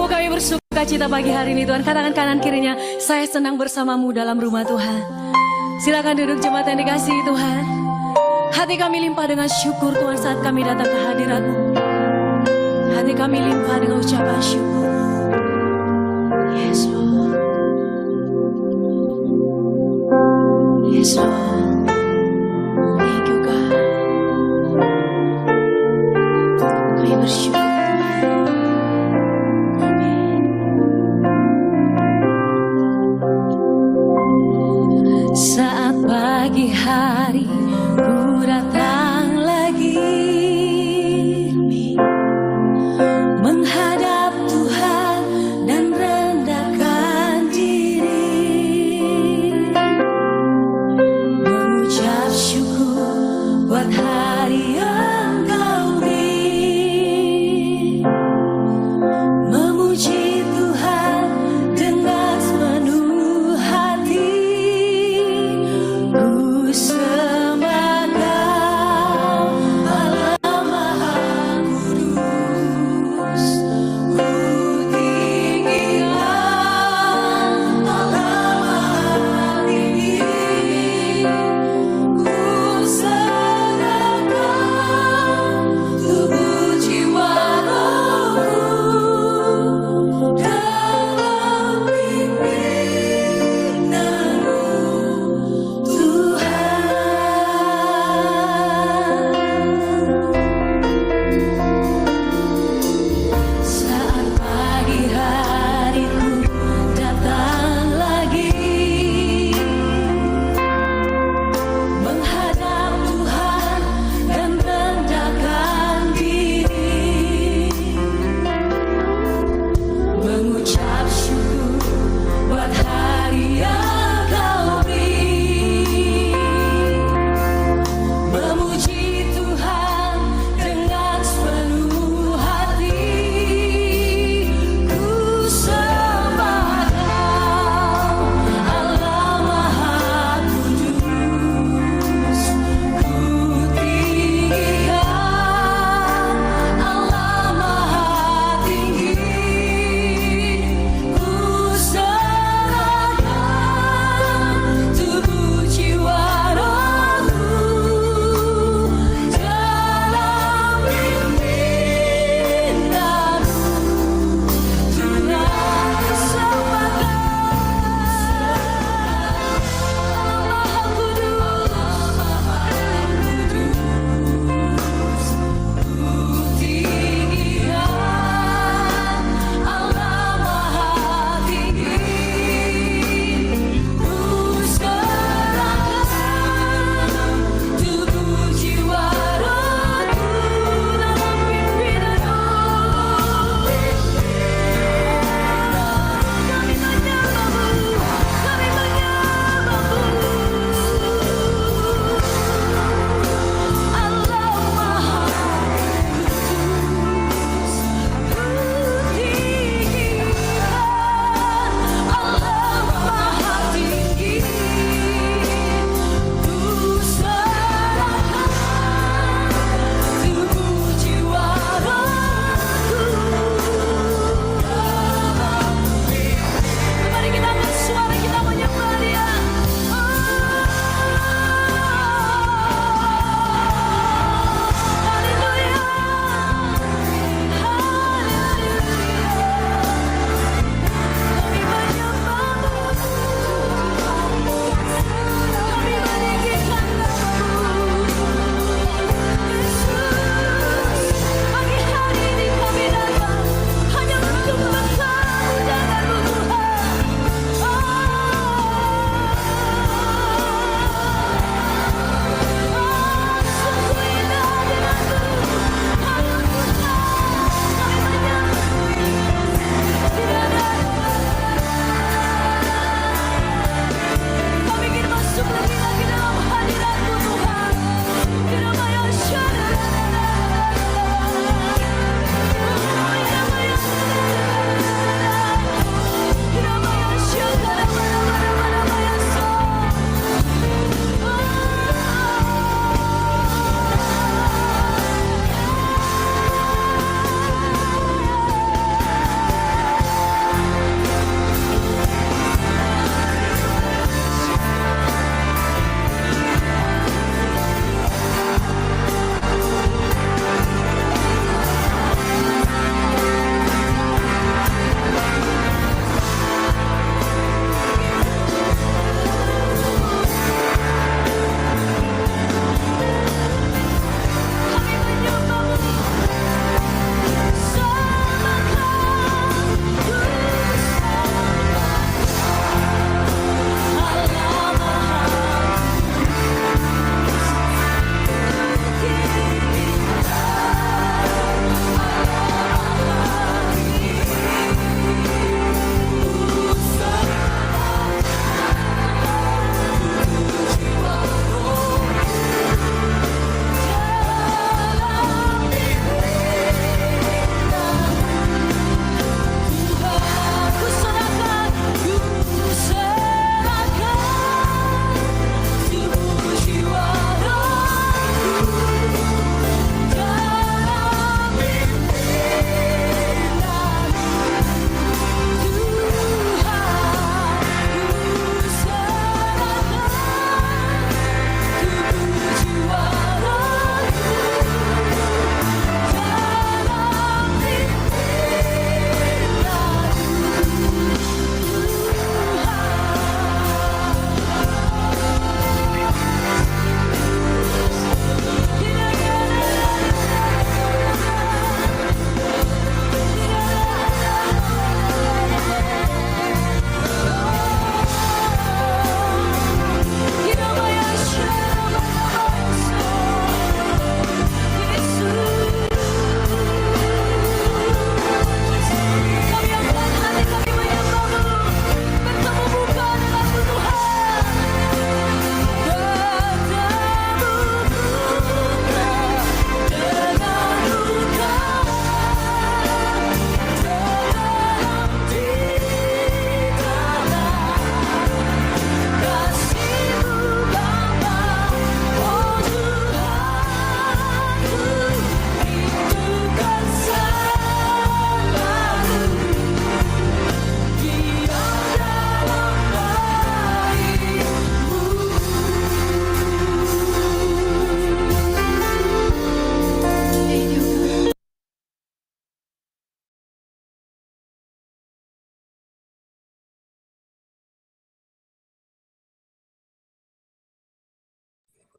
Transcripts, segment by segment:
Kami bersuka cita pagi hari ini Tuhan. Katakan kanan kirinya, saya senang bersamamu dalam rumah Tuhan. Silakan duduk jemaat yang dikasihi Tuhan. Hati kami limpah dengan syukur Tuhan saat kami datang ke hadirat-Mu. Hati kami limpah dengan ucapan syukur. Yes Lord. Yes Lord. Thank you God. Kami bersyukur. Saat pagi hari ku datang lagi menghadap Tuhan.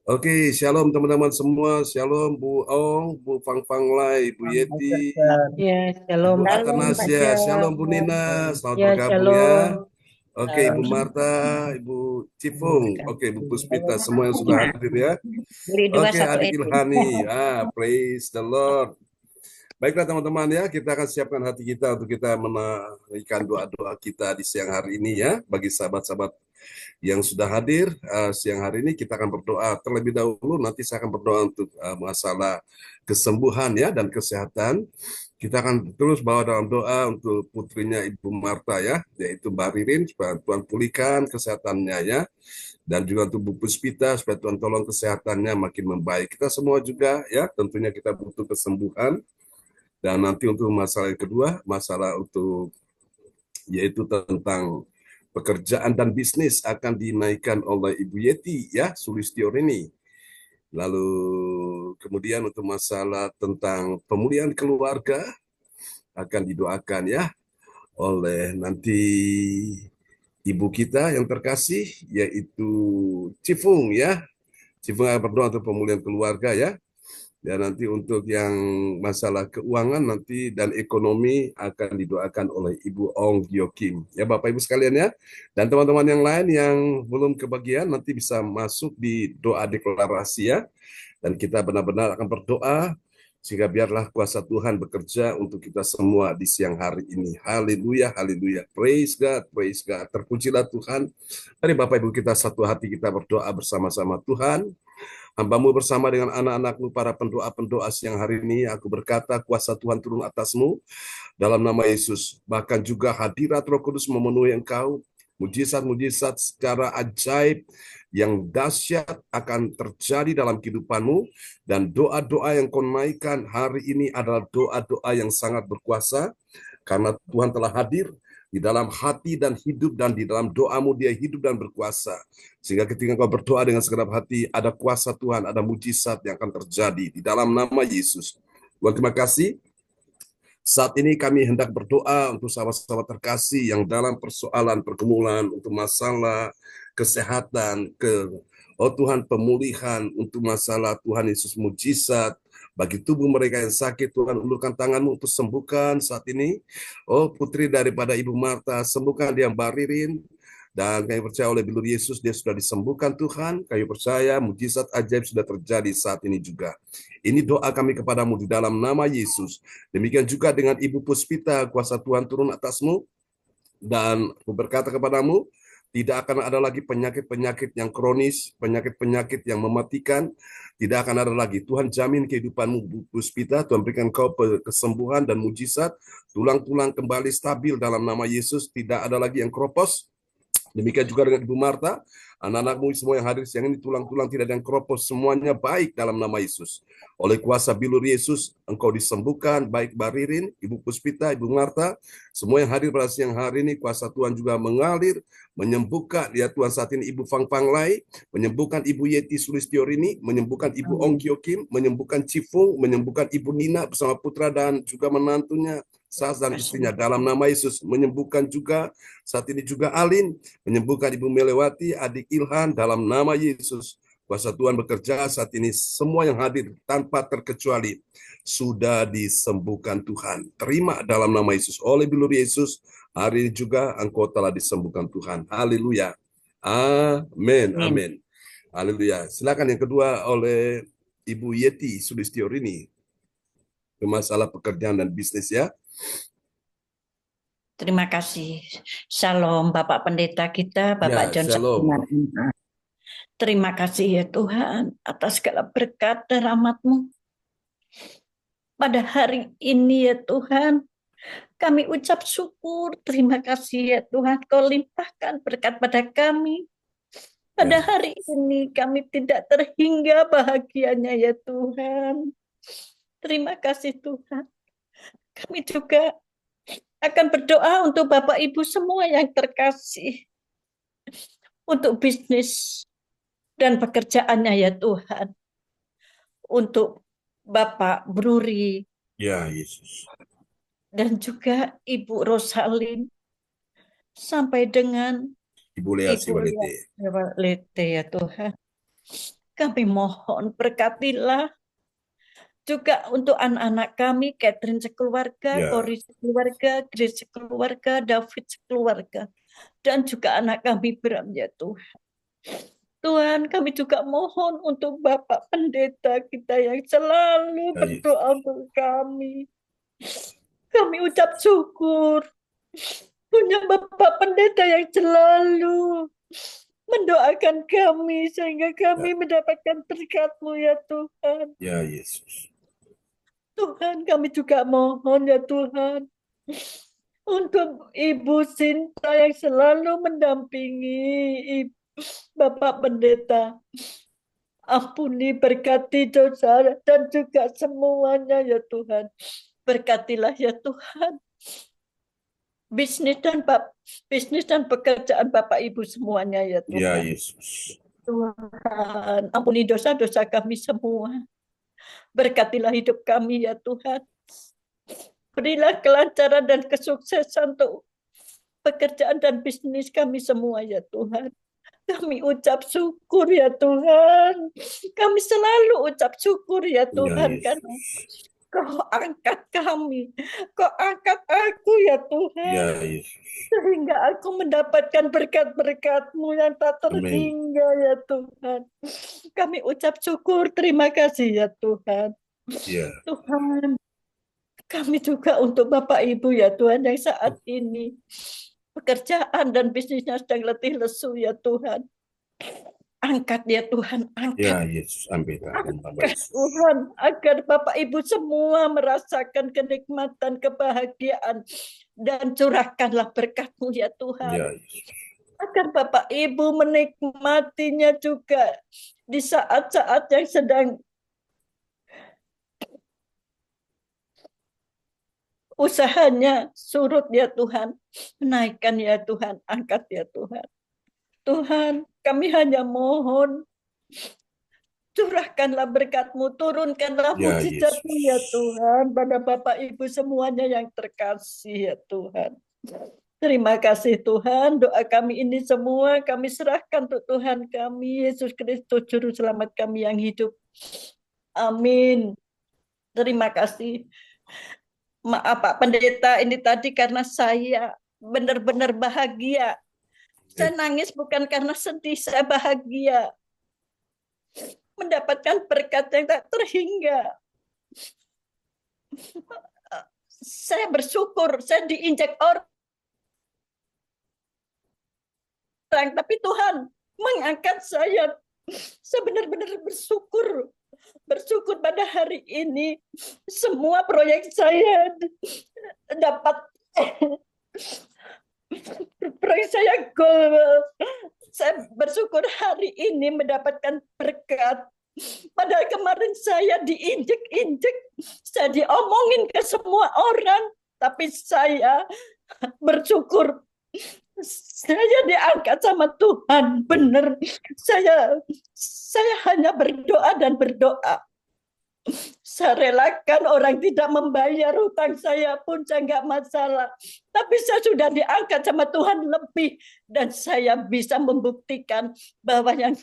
Oke, shalom teman-teman semua. Shalom Bu Ong, Bu Fang Fang Lai, Bu Yeti, Ya, shalom Ibu Pak Atanasia. Shalom Bu Jan. Nina, selamat Ya, bergabung ya. shalom. Oke, Ibu Marta, Ibu Cifung, oke, Bu Puspita, semua yang sudah hadir ya. Beli dua Oke, satu Adik edit. Ilhani, praise the Lord. Baiklah teman-teman ya, kita akan siapkan hati kita untuk kita menaikkan doa-doa kita di siang hari ini ya. Bagi sahabat-sahabat yang sudah hadir siang hari ini, kita akan berdoa terlebih dahulu. Nanti saya akan berdoa untuk masalah kesembuhan ya dan kesehatan. Kita akan terus bawa dalam doa untuk putrinya Ibu Marta ya, yaitu Mbak Ririn, supaya Tuhan pulihkan kesehatannya ya. Dan juga untuk Bu Puspita, supaya Tuhan tolong kesehatannya makin membaik. Kita semua juga ya, tentunya kita butuh kesembuhan. Dan nanti untuk masalah yang kedua, masalah untuk yaitu tentang pekerjaan dan bisnis akan dinaikkan oleh Ibu Yeti ya, Sulistiorini. Lalu kemudian untuk masalah tentang pemulihan keluarga akan didoakan ya oleh nanti ibu kita yang terkasih yaitu Cifung ya. Cifung akan berdoa untuk pemulihan keluarga ya. Dan nanti untuk yang masalah keuangan nanti dan ekonomi akan didoakan oleh Ibu Ong Gyo Kim. Ya Bapak Ibu sekalian ya. Dan teman-teman yang lain yang belum kebagian nanti bisa masuk di doa deklarasi ya. Dan kita benar-benar akan berdoa sehingga biarlah kuasa Tuhan bekerja untuk kita semua di siang hari ini. Haleluya, haleluya. Praise God, praise God. Terpujilah Tuhan. Mari Bapak Ibu kita satu hati kita berdoa bersama-sama. Tuhan, hamba-Mu bersama dengan anak-anak-Mu para pendoa-pendoa siang hari ini, aku berkata kuasa Tuhan turun atas-Mu dalam nama Yesus. Bahkan juga hadirat Roh Kudus memenuhi Engkau, mujizat-mujizat secara ajaib yang dahsyat akan terjadi dalam kehidupanmu, dan doa-doa yang kau naikkan hari ini adalah doa-doa yang sangat berkuasa, karena Tuhan telah hadir di dalam hati dan hidup, dan di dalam doamu dia hidup dan berkuasa. Sehingga ketika kau berdoa dengan segenap hati, ada kuasa Tuhan, ada mujizat yang akan terjadi di dalam nama Yesus. Tuhan terima kasih. Saat ini kami hendak berdoa untuk sahabat-sahabat terkasih yang dalam persoalan pergumulan, untuk masalah kesehatan, oh Tuhan pemulihan, untuk masalah Tuhan Yesus mujizat, bagi tubuh mereka yang sakit, Tuhan ulurkan tanganmu untuk sembuhkan saat ini. Oh putri daripada Ibu Marta, sembuhkan dia Mbak Ririn, dan kami percaya oleh bilur Yesus dia sudah disembuhkan Tuhan. Kami percaya mujizat ajaib sudah terjadi saat ini juga. Ini doa kami kepadamu di dalam nama Yesus. Demikian juga dengan Ibu Puspita, kuasa Tuhan turun atasmu. Dan aku berkata kepadamu, tidak akan ada lagi penyakit-penyakit yang kronis, penyakit-penyakit yang mematikan. Tidak akan ada lagi. Tuhan jamin kehidupanmu, Bu Puspita. Tuhan berikan kau kesembuhan dan mujizat. Tulang-tulang kembali stabil dalam nama Yesus. Tidak ada lagi yang kropos. Demikian juga dengan Ibu Marta, anak-anakmu semua yang hadir siang ini, tulang-tulang tidak ada yang keropos, semuanya baik dalam nama Yesus. Oleh kuasa bilur Yesus, engkau disembuhkan, baik Baririn, Ibu Puspita, Ibu Marta, semua yang hadir pada siang hari ini, kuasa Tuhan juga mengalir, menyembuhkan, ya Tuhan saat ini Ibu Fang Fang Lai, menyembuhkan Ibu Yeti Sulistiorini, menyembuhkan Ibu Ong Kyo Kim, menyembuhkan Cifung, menyembuhkan Ibu Nina bersama putra dan juga menantunya, Sas dan istrinya dalam nama Yesus, menyembuhkan juga saat ini juga Alin, menyembuhkan Ibu Melewati, adik Ilhan dalam nama Yesus. Kuasa Tuhan bekerja saat ini, semua yang hadir tanpa terkecuali sudah disembuhkan Tuhan. Terima dalam nama Yesus. Oleh bilur Yesus, hari ini juga engkau telah disembuhkan Tuhan. Haleluya. Amin. Amin. Amin. Haleluya. Silakan yang kedua oleh Ibu Yeti Sulistiorini. Masalah pekerjaan dan bisnis ya. Terima kasih. Shalom Bapak Pendeta kita, Bapak Ya, John shalom. Sakiman. Terima kasih ya Tuhan atas segala berkat dan rahmat-Mu. Pada hari ini ya Tuhan, kami ucap syukur. Terima kasih ya Tuhan, Kau limpahkan berkat pada kami. Pada hari ini kami tidak terhingga bahagianya ya Tuhan. Terima kasih Tuhan. Kami juga akan berdoa untuk Bapak Ibu semua yang terkasih, untuk bisnis dan pekerjaannya ya Tuhan. Untuk Bapak Bruri Ya, Yesus. dan juga Ibu Rosalin sampai dengan Ibu Lea Ibu Siwalete. Lete ya Tuhan. Kami mohon berkatilah juga untuk anak-anak kami, Catherine sekeluarga, Ya, Cory sekeluarga, Grace sekeluarga, David sekeluarga, dan juga anak kami Bram ya Tuhan. Tuhan, kami juga mohon untuk Bapak Pendeta kita yang selalu ya Yesus. berdoa untuk kami. Kami ucap syukur punya Bapak Pendeta yang selalu mendoakan kami sehingga kami mendapatkan berkat-Mu ya Tuhan. Ya Yesus. Tuhan, kami juga mohon ya Tuhan untuk Ibu Sinta yang selalu mendampingi Bapak Pendeta. Ampuni, berkati dosa dan juga semuanya ya Tuhan. Berkatilah ya Tuhan. Bisnis dan pekerjaan Bapak Ibu semuanya ya Ya Tuhan. Yesus. Tuhan, ampuni dosa-dosa kami semua. Berkatilah hidup kami ya Tuhan. Berilah kelancaran dan kesuksesan untuk pekerjaan dan bisnis kami semua ya Tuhan. Kami ucap syukur ya Tuhan. Kami selalu ucap syukur ya Ya Tuhan. Karena Yesus. Kau angkat kami. Kau angkat aku ya Tuhan. Ya Yesus. Sehingga aku mendapatkan berkat-berkat-Mu yang tak Amin. terhingga ya Tuhan. Kami ucap syukur, terima kasih ya Tuhan. Ya. Tuhan, kami juga untuk Bapak Ibu ya Tuhan yang saat ini pekerjaan dan bisnisnya sedang letih lesu ya Tuhan. Angkat ya Tuhan, Ya angkat. Yesus. Amin. Amin. Bapak Angkat Yesus. Tuhan, agar Bapak Ibu semua merasakan kenikmatan, kebahagiaan, dan curahkanlah berkat-Mu ya Tuhan. Ya Yesus. Agar Bapak Ibu menikmatinya juga di saat-saat yang sedang usahanya surut ya Tuhan. Naikkan ya Tuhan, angkat ya Tuhan. Tuhan, kami hanya mohon, curahkanlah berkat-Mu, turunkanlah Ya mujizat-Mu ya Yesus. Tuhan pada Bapak Ibu semuanya yang terkasih ya Tuhan. Terima kasih Tuhan, doa kami ini semua kami serahkan untuk Tuhan kami, Yesus Kristus Juru Selamat kami yang hidup. Amin. Terima kasih. Maaf Pak Pendeta, ini tadi karena saya benar-benar bahagia. Saya nangis bukan karena sedih, saya bahagia. Mendapatkan berkat yang tak terhingga. Saya bersyukur, saya diinjak orang, tapi Tuhan mengangkat saya. Saya benar-benar bersyukur. Bersyukur pada hari ini semua proyek saya dapat proyek saya goal. Saya bersyukur hari ini mendapatkan berkat. Padahal kemarin saya diinjek-injek, saya diomongin ke semua orang, tapi saya bersyukur saya diangkat sama Tuhan. Benar, saya hanya berdoa dan berdoa. Saya relakan orang tidak membayar hutang saya pun saya nggak masalah. Tapi saya sudah diangkat sama Tuhan lebih. Dan saya bisa membuktikan bahwa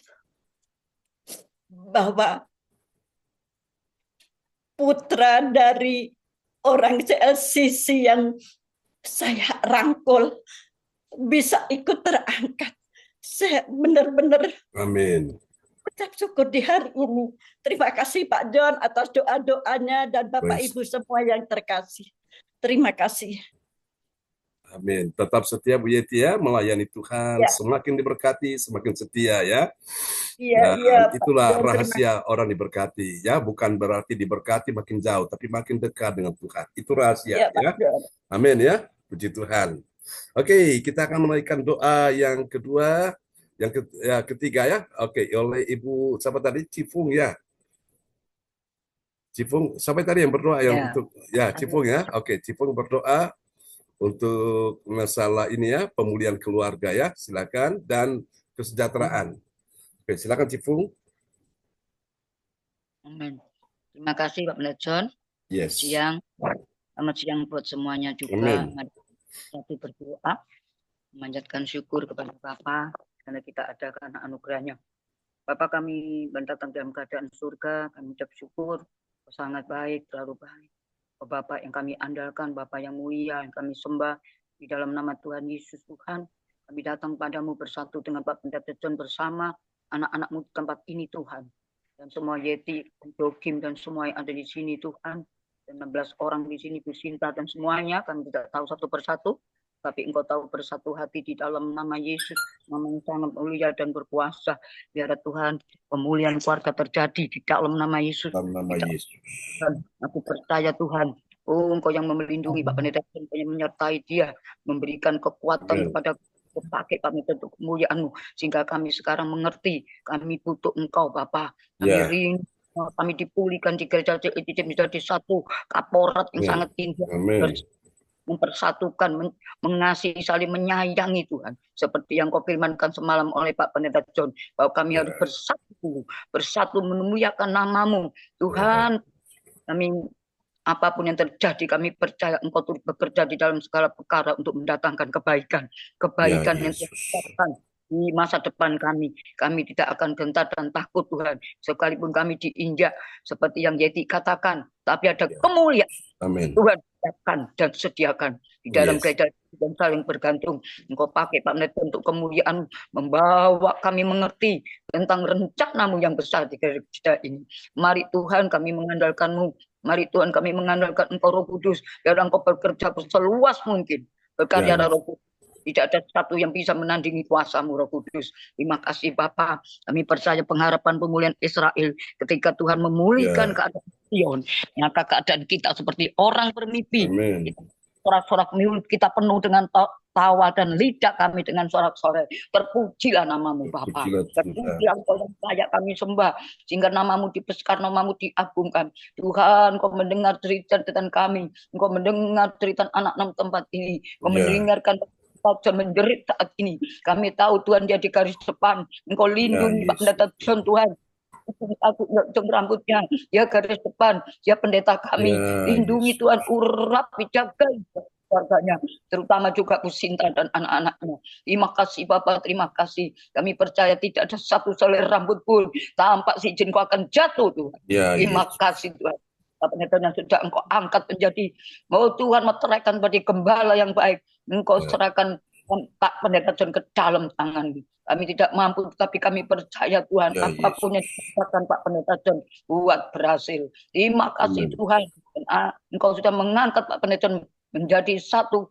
putra dari orang CLCC yang saya rangkul bisa ikut terangkat. Saya benar-benar Amin. ucap syukur di hari ini. Terima kasih Pak John atas doa-doanya dan Bapak Praise. Ibu semua yang terkasih. Terima kasih. Amin. Tetap setia Bu Yeti ya, melayani Tuhan. Ya, Semakin diberkati, semakin setia ya. iya, Dan iya Pak itulah John. rahasia orang diberkati ya. Bukan berarti diberkati makin jauh, tapi makin dekat dengan Tuhan. Itu rahasia Iya Pak ya. John. Amin ya. Puji Tuhan. Oke, kita akan menaikkan doa yang kedua, ketiga ya. Oke, oleh Ibu siapa tadi? Cifung ya. Cifung, sampai tadi yang berdoa yang Ya, untuk ya Cifung ya. Oke, Cifung berdoa untuk masalah ini ya, pemulihan keluarga ya. Silakan dan kesejahteraan. Oke, silakan Cifung. amin. Terima kasih Pak Pendeta John. Yes. Selamat siang buat semuanya juga. Amin. Mari kita berdoa, memanjatkan syukur kepada Bapa karena kita ada karena anugerahnya. Bapak, kami mendatang dalam keadaan surga, kami ucap syukur, sangat baik, terlalu baik. Bapak yang kami andalkan, Bapak yang mulia, yang kami sembah, di dalam nama Tuhan Yesus Tuhan, kami datang padamu bersatu dengan Pak Pendeta John bersama anak-anakmu di tempat ini Tuhan. Dan semua Yeti, Jokim, dan semua yang ada di sini Tuhan, 16 orang di sini, Bu Sinta, dan semuanya, kami tidak tahu satu persatu, tapi Engkau tahu bersatu hati di dalam nama Yesus, nama yang sangat mulia dan berkuasa. Biar Tuhan pemulihan keluarga terjadi di dalam nama Yesus. Dalam nama Yesus. Dan aku percaya Tuhan, oh Engkau yang melindungi Pak Pendeta, Engkau yang menyertai dia, memberikan kekuatan kepada pakai kami untuk kemuliaan-Mu, sehingga kami sekarang mengerti, kami butuh Engkau Bapa, kami rindu, kami dipulihkan di gereja menjadi satu kaporat yang sangat tinggi, mempersatukan, mengasihi, saling menyayangi Tuhan. Seperti yang Kau firmankan semalam oleh Pak Pendeta John, bahwa kami harus bersatu memuliakan nama-Mu. Tuhan, kami apapun yang terjadi, kami percaya Engkau turut bekerja di dalam segala perkara untuk mendatangkan kebaikan yang terjadi di masa depan kami. Kami tidak akan gentar dan takut Tuhan, sekalipun kami diinjak seperti yang Yeti katakan, tapi ada kemuliaan. Amin. Tuhan siapkan dan sediakan di dalam gereja dan saling bergantung. Engkau pakai Pak Pendeta untuk kemuliaan, membawa kami mengerti tentang rencana-Mu yang besar di gereja ini. Mari Tuhan kami mengandalkan-Mu. Mari Tuhan kami mengandalkan Engkau Roh Kudus, biar Engkau bekerja seluas mungkin. Berkarya Roh Kudus. Tidak ada satu yang bisa menandingi kuasa-Mu Roh Kudus. Terima kasih Bapa. Kami percaya pengharapan pemulihan Israel ketika Tuhan memulihkan keadaan Sion, maka keadaan kita seperti orang bermimpi. Sorak-sorak mulut kita penuh dengan tawa dan lidah kami dengan sorak-sorai. Terpujilah nama-Mu Bapa. Terpujilah Engkau yang layak kami sembah, sehingga nama-Mu dibesarkan, nama-Mu diagungkan. Tuhan, Engkau mendengar cerita kami, Engkau mendengar cerita anak-anak tempat ini, Engkau mendengarkan John menjerit saat ini. Kami tahu Tuhan dia di garis depan. Engkau lindungi Pak Pendeta John Tuhan. Aku jeng rambutnya, dia garis depan, dia pendeta kami. Lindungi Tuhan, urap, jaga keluarganya, terutama juga Bu Sinta dan anak-anaknya. Terima kasih Bapak, terima kasih. Kami percaya tidak ada satu selai rambut pun tampak si jin Kau akan jatuh Tuhan. Terima kasih Tuhan. Pendeta yang sudah Engkau angkat menjadi, Tuhan meteraikan menjadi gembala yang baik. Engkau serahkan Pak Pendeta John ke dalam tangan-Mu. Kami tidak mampu, tapi kami percaya Tuhan, apapun yang dikatakan Pak Pendeta John, buat berhasil. Terima kasih Tuhan. Engkau sudah mengangkat Pak Pendeta John menjadi satu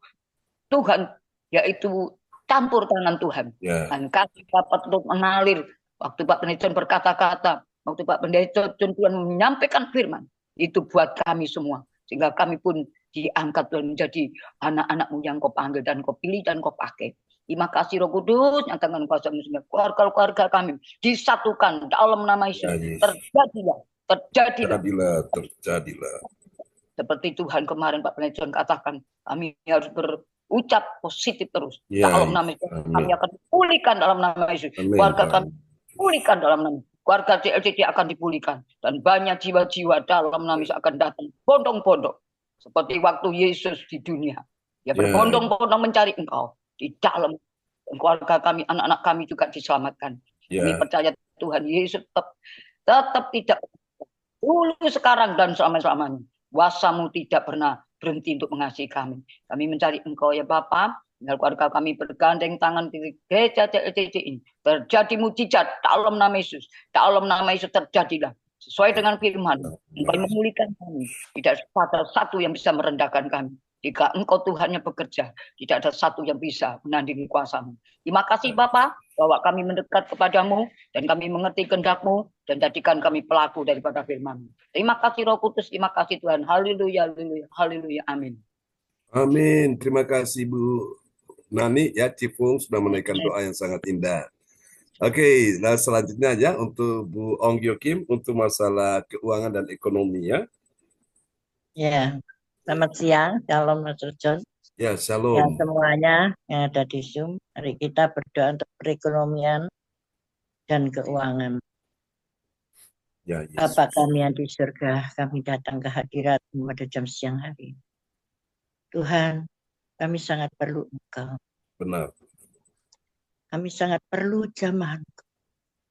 Tuhan, yaitu campur tangan Tuhan. Dan kami dapat untuk mengalir. Waktu Pak Pendeta John berkata-kata, waktu Pak Pendeta John Tuhan menyampaikan firman, itu buat kami semua. Sehingga kami pun diangkat dan menjadi anak-anak-Mu yang Kau panggil dan Kau pilih dan Kau pakai. Terima kasih Roh Kudus, nyatakan kuasa-Mu sehingga keluarga-keluarga kami disatukan dalam nama Yesus. Terjadilah. Seperti Tuhan kemarin Pak Pendeta John katakan, kami harus berucap positif terus. Dalam nama Yesus, kami akan dipulihkan dalam nama Yesus. Keluarga kami dipulihkan dalam nama Yesus. Keluarga CLCD akan dipulihkan. Dan banyak jiwa-jiwa dalam nama Yesus akan datang. Bondong-bondong. Seperti waktu Yesus di dunia. Dia berbondong-bondong mencari Engkau. Di dalam keluarga kami, anak-anak kami juga diselamatkan. Kami percaya Tuhan Yesus tetap tidak dulu, sekarang, dan selama-lamanya. Kuasa-Mu tidak pernah berhenti untuk mengasihi kami. Kami mencari Engkau ya Bapa. Tinggal keluarga kami bergandeng tangan di gereja CLCD ini. Terjadi mujizat dalam nama Yesus. Dalam nama Yesus terjadilah. Sesuai dengan firman. Engkau memulihkan kami. Tidak ada satu yang bisa merendahkan kami. Jika Engkau Tuhan yang bekerja, tidak ada satu yang bisa menandingi kuasa-Mu. Terima kasih Bapa, bahwa kami mendekat kepadamu, dan kami mengerti kehendak-Mu, dan jadikan kami pelaku daripada firman-Mu. Terima kasih Roh Kudus, terima kasih Tuhan. Haleluya, haleluya, haleluya, amin. Amin. Terima kasih Bu Nani ya, Cipung sudah menaikkan doa yang sangat indah. Oke, nah selanjutnya aja untuk Bu Onggyo Kim untuk masalah keuangan dan ekonomi ya. Ya, selamat siang, Shalom Mas John. Ya, Shalom. Ya, semuanya yang ada di Zoom, mari kita berdoa untuk perekonomian dan keuangan. Ya, Yesus. Bapa kami yang di surga, kami datang ke hadirat-Mu pada jam siang hari. Tuhan, kami sangat perlu Engkau. Benar. Kami sangat perlu jamaah Engkau.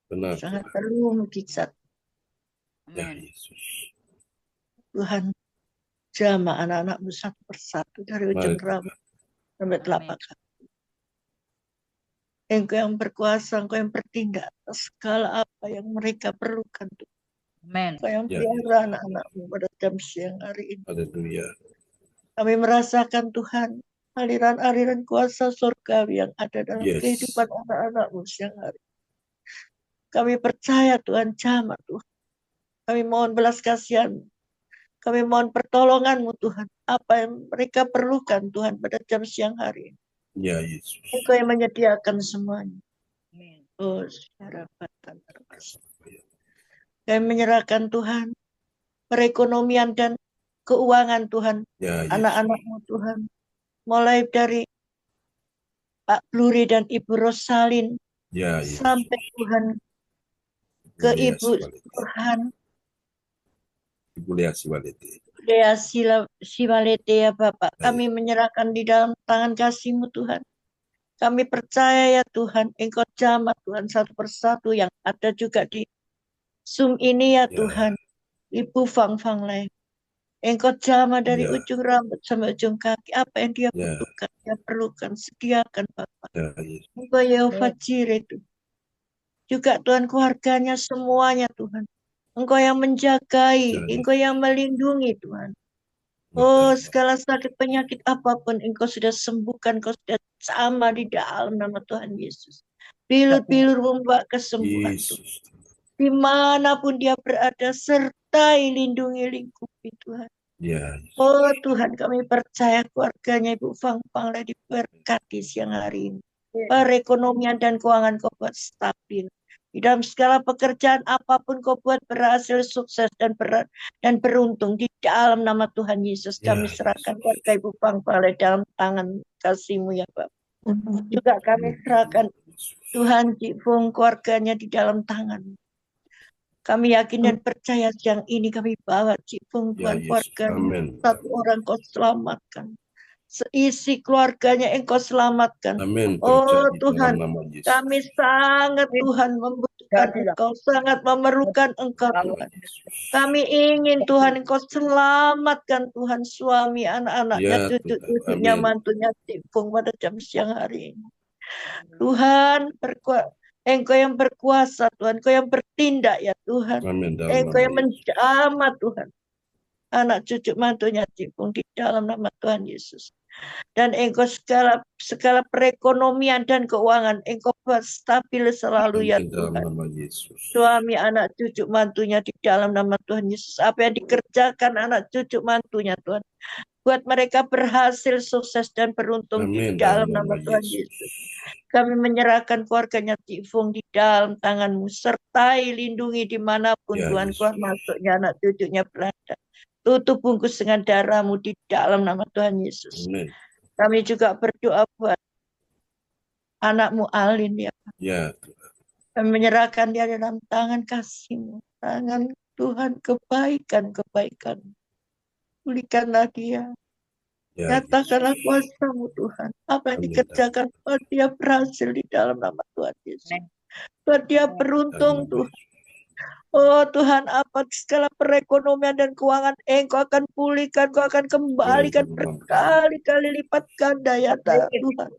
Benar. Sangat perlu mujizat. Ya Amin. Yesus. Tuhan, jamah anak-anakmu satu persatu dari ujung Mari rambut sampai telapak kaki. Engkau yang berkuasa, Engkau yang bertindak atas segala apa yang mereka perlukan. Amin. Engkau yang Ya, pelihara anak-anakmu pada jam siang hari ini. haleluya. Kami merasakan Tuhan, aliran-aliran kuasa surgawi yang ada dalam Yes. kehidupan anak-anakmu siang hari. Kami percaya Tuhan, jamah Tuhan. Kami mohon belas kasihan. Kami mohon pertolongan-Mu Tuhan. Apa yang mereka perlukan Tuhan pada jam siang hari ini. Ya Yesus. Engkau yang menyediakan semuanya. Amin. Oh, secara batan. Kami menyerahkan Tuhan perekonomian dan keuangan Tuhan. Ya Yesus. Anak-anak-Mu Tuhan. Mulai dari Pak Bluri dan Ibu Rosalin. Ya Yesus. Sampai Tuhan ke Mulia Ibu Siwalete. Tuhan. Ibu Lea Siwalete. Dea Siwalete ya Bapak. Kami menyerahkan di dalam tangan kasih-Mu Tuhan. Kami percaya ya Tuhan, Engkau jamah Tuhan satu persatu yang ada juga di Zoom ini ya Ya. Tuhan. Ibu Fang Fang Leng. Engkau jamah dari Ya. ujung rambut sampai ujung kaki. Apa yang dia Ya. butuhkan, dia perlukan, sediakan Bapak. Ya Yesus. Engkau Yehova Jireh itu. Juga Tuhan keluarganya semuanya Tuhan. Engkau yang menjagai, Ya. Engkau yang melindungi Tuhan. Oh, segala sakit penyakit apapun Engkau sudah sembuhkan, Engkau sudah sama di dalam nama Tuhan Yesus. Bilur-bilur membawa kesembuhan Tuhan. Yesus. Dimanapun dia berada, sertai lindungi lingkupi Tuhan. Ya. Oh Tuhan, kami percaya keluarganya Ibu Fang Fang diberkati siang hari ini. Perekonomian dan keuangan Kau buat stabil. Di dalam segala pekerjaan apapun Kau buat berhasil, sukses dan beruntung. Di dalam nama Tuhan Yesus kami serahkan keluarga Ibu Fang Fang dalam tangan kasih-Mu ya Bapak. Juga kami serahkan Tuhan Cik Fung keluarganya di dalam tangan. Kami yakin dan percaya siang ini kami bawa Cik Fung Ya Tuhan Yesus. keluarganya. Amin. Satu orang Kau selamatkan. Seisi keluarganya Engkau selamatkan. Amin. Oh Terjadi Tuhan, dalam nama Yesus. kami sangat Tuhan membutuhkan Engkau, sangat memerlukan Engkau Nama Tuhan. Yesus. Kami ingin Tuhan Engkau selamatkan Tuhan suami, anak-anaknya, Ya, cucu-cucunya, Tuhan. Amin. mantunya Cik Fung pada jam siang hari ini. Tuhan, Engkau yang berkuasa Tuhan, Engkau yang bertindak ya Tuhan. Amin. Dalam Engkau nama yang Yesus. menjamah Tuhan. Anak cucu mantunya Cik Fung di dalam nama Tuhan Yesus. Dan Engkau segala perekonomian dan keuangan Engkau buat stabil selalu ya Amin. Dalam Tuhan. nama Yesus. Suami, anak cucu mantunya di dalam nama Tuhan Yesus. Apa yang dikerjakan anak cucu mantunya Tuhan, buat mereka berhasil, sukses dan beruntung Amin. di dalam Dalam nama nama Tuhan Yesus. Yesus. Kami menyerahkan keluarganya Cik Fung di dalam tangan-Mu, sertai lindungi dimanapun Ya, Tuhan Yesus. keluar masuknya anak cucunya berada. Tutup bungkus dengan darah-Mu di dalam nama Tuhan Yesus. Amin. Kami juga berdoa buat anak-Mu Alin ya. Ya. Kami menyerahkan dia dalam tangan kasih-Mu. Tangan Tuhan kebaikan. Pulihkanlah dia. Ya. Nyatakanlah kuasa-Mu Tuhan. Apa yang Amin. dikerjakan buat dia berhasil di dalam nama Tuhan Yesus. Amin. Buat dia Dalam beruntung nama Tuhan. Yesus. Oh Tuhan, apa segala perekonomian dan keuangan Engkau akan pulihkan, Engkau akan kembalikan berkali-kali lipat ganda ya Tuhan.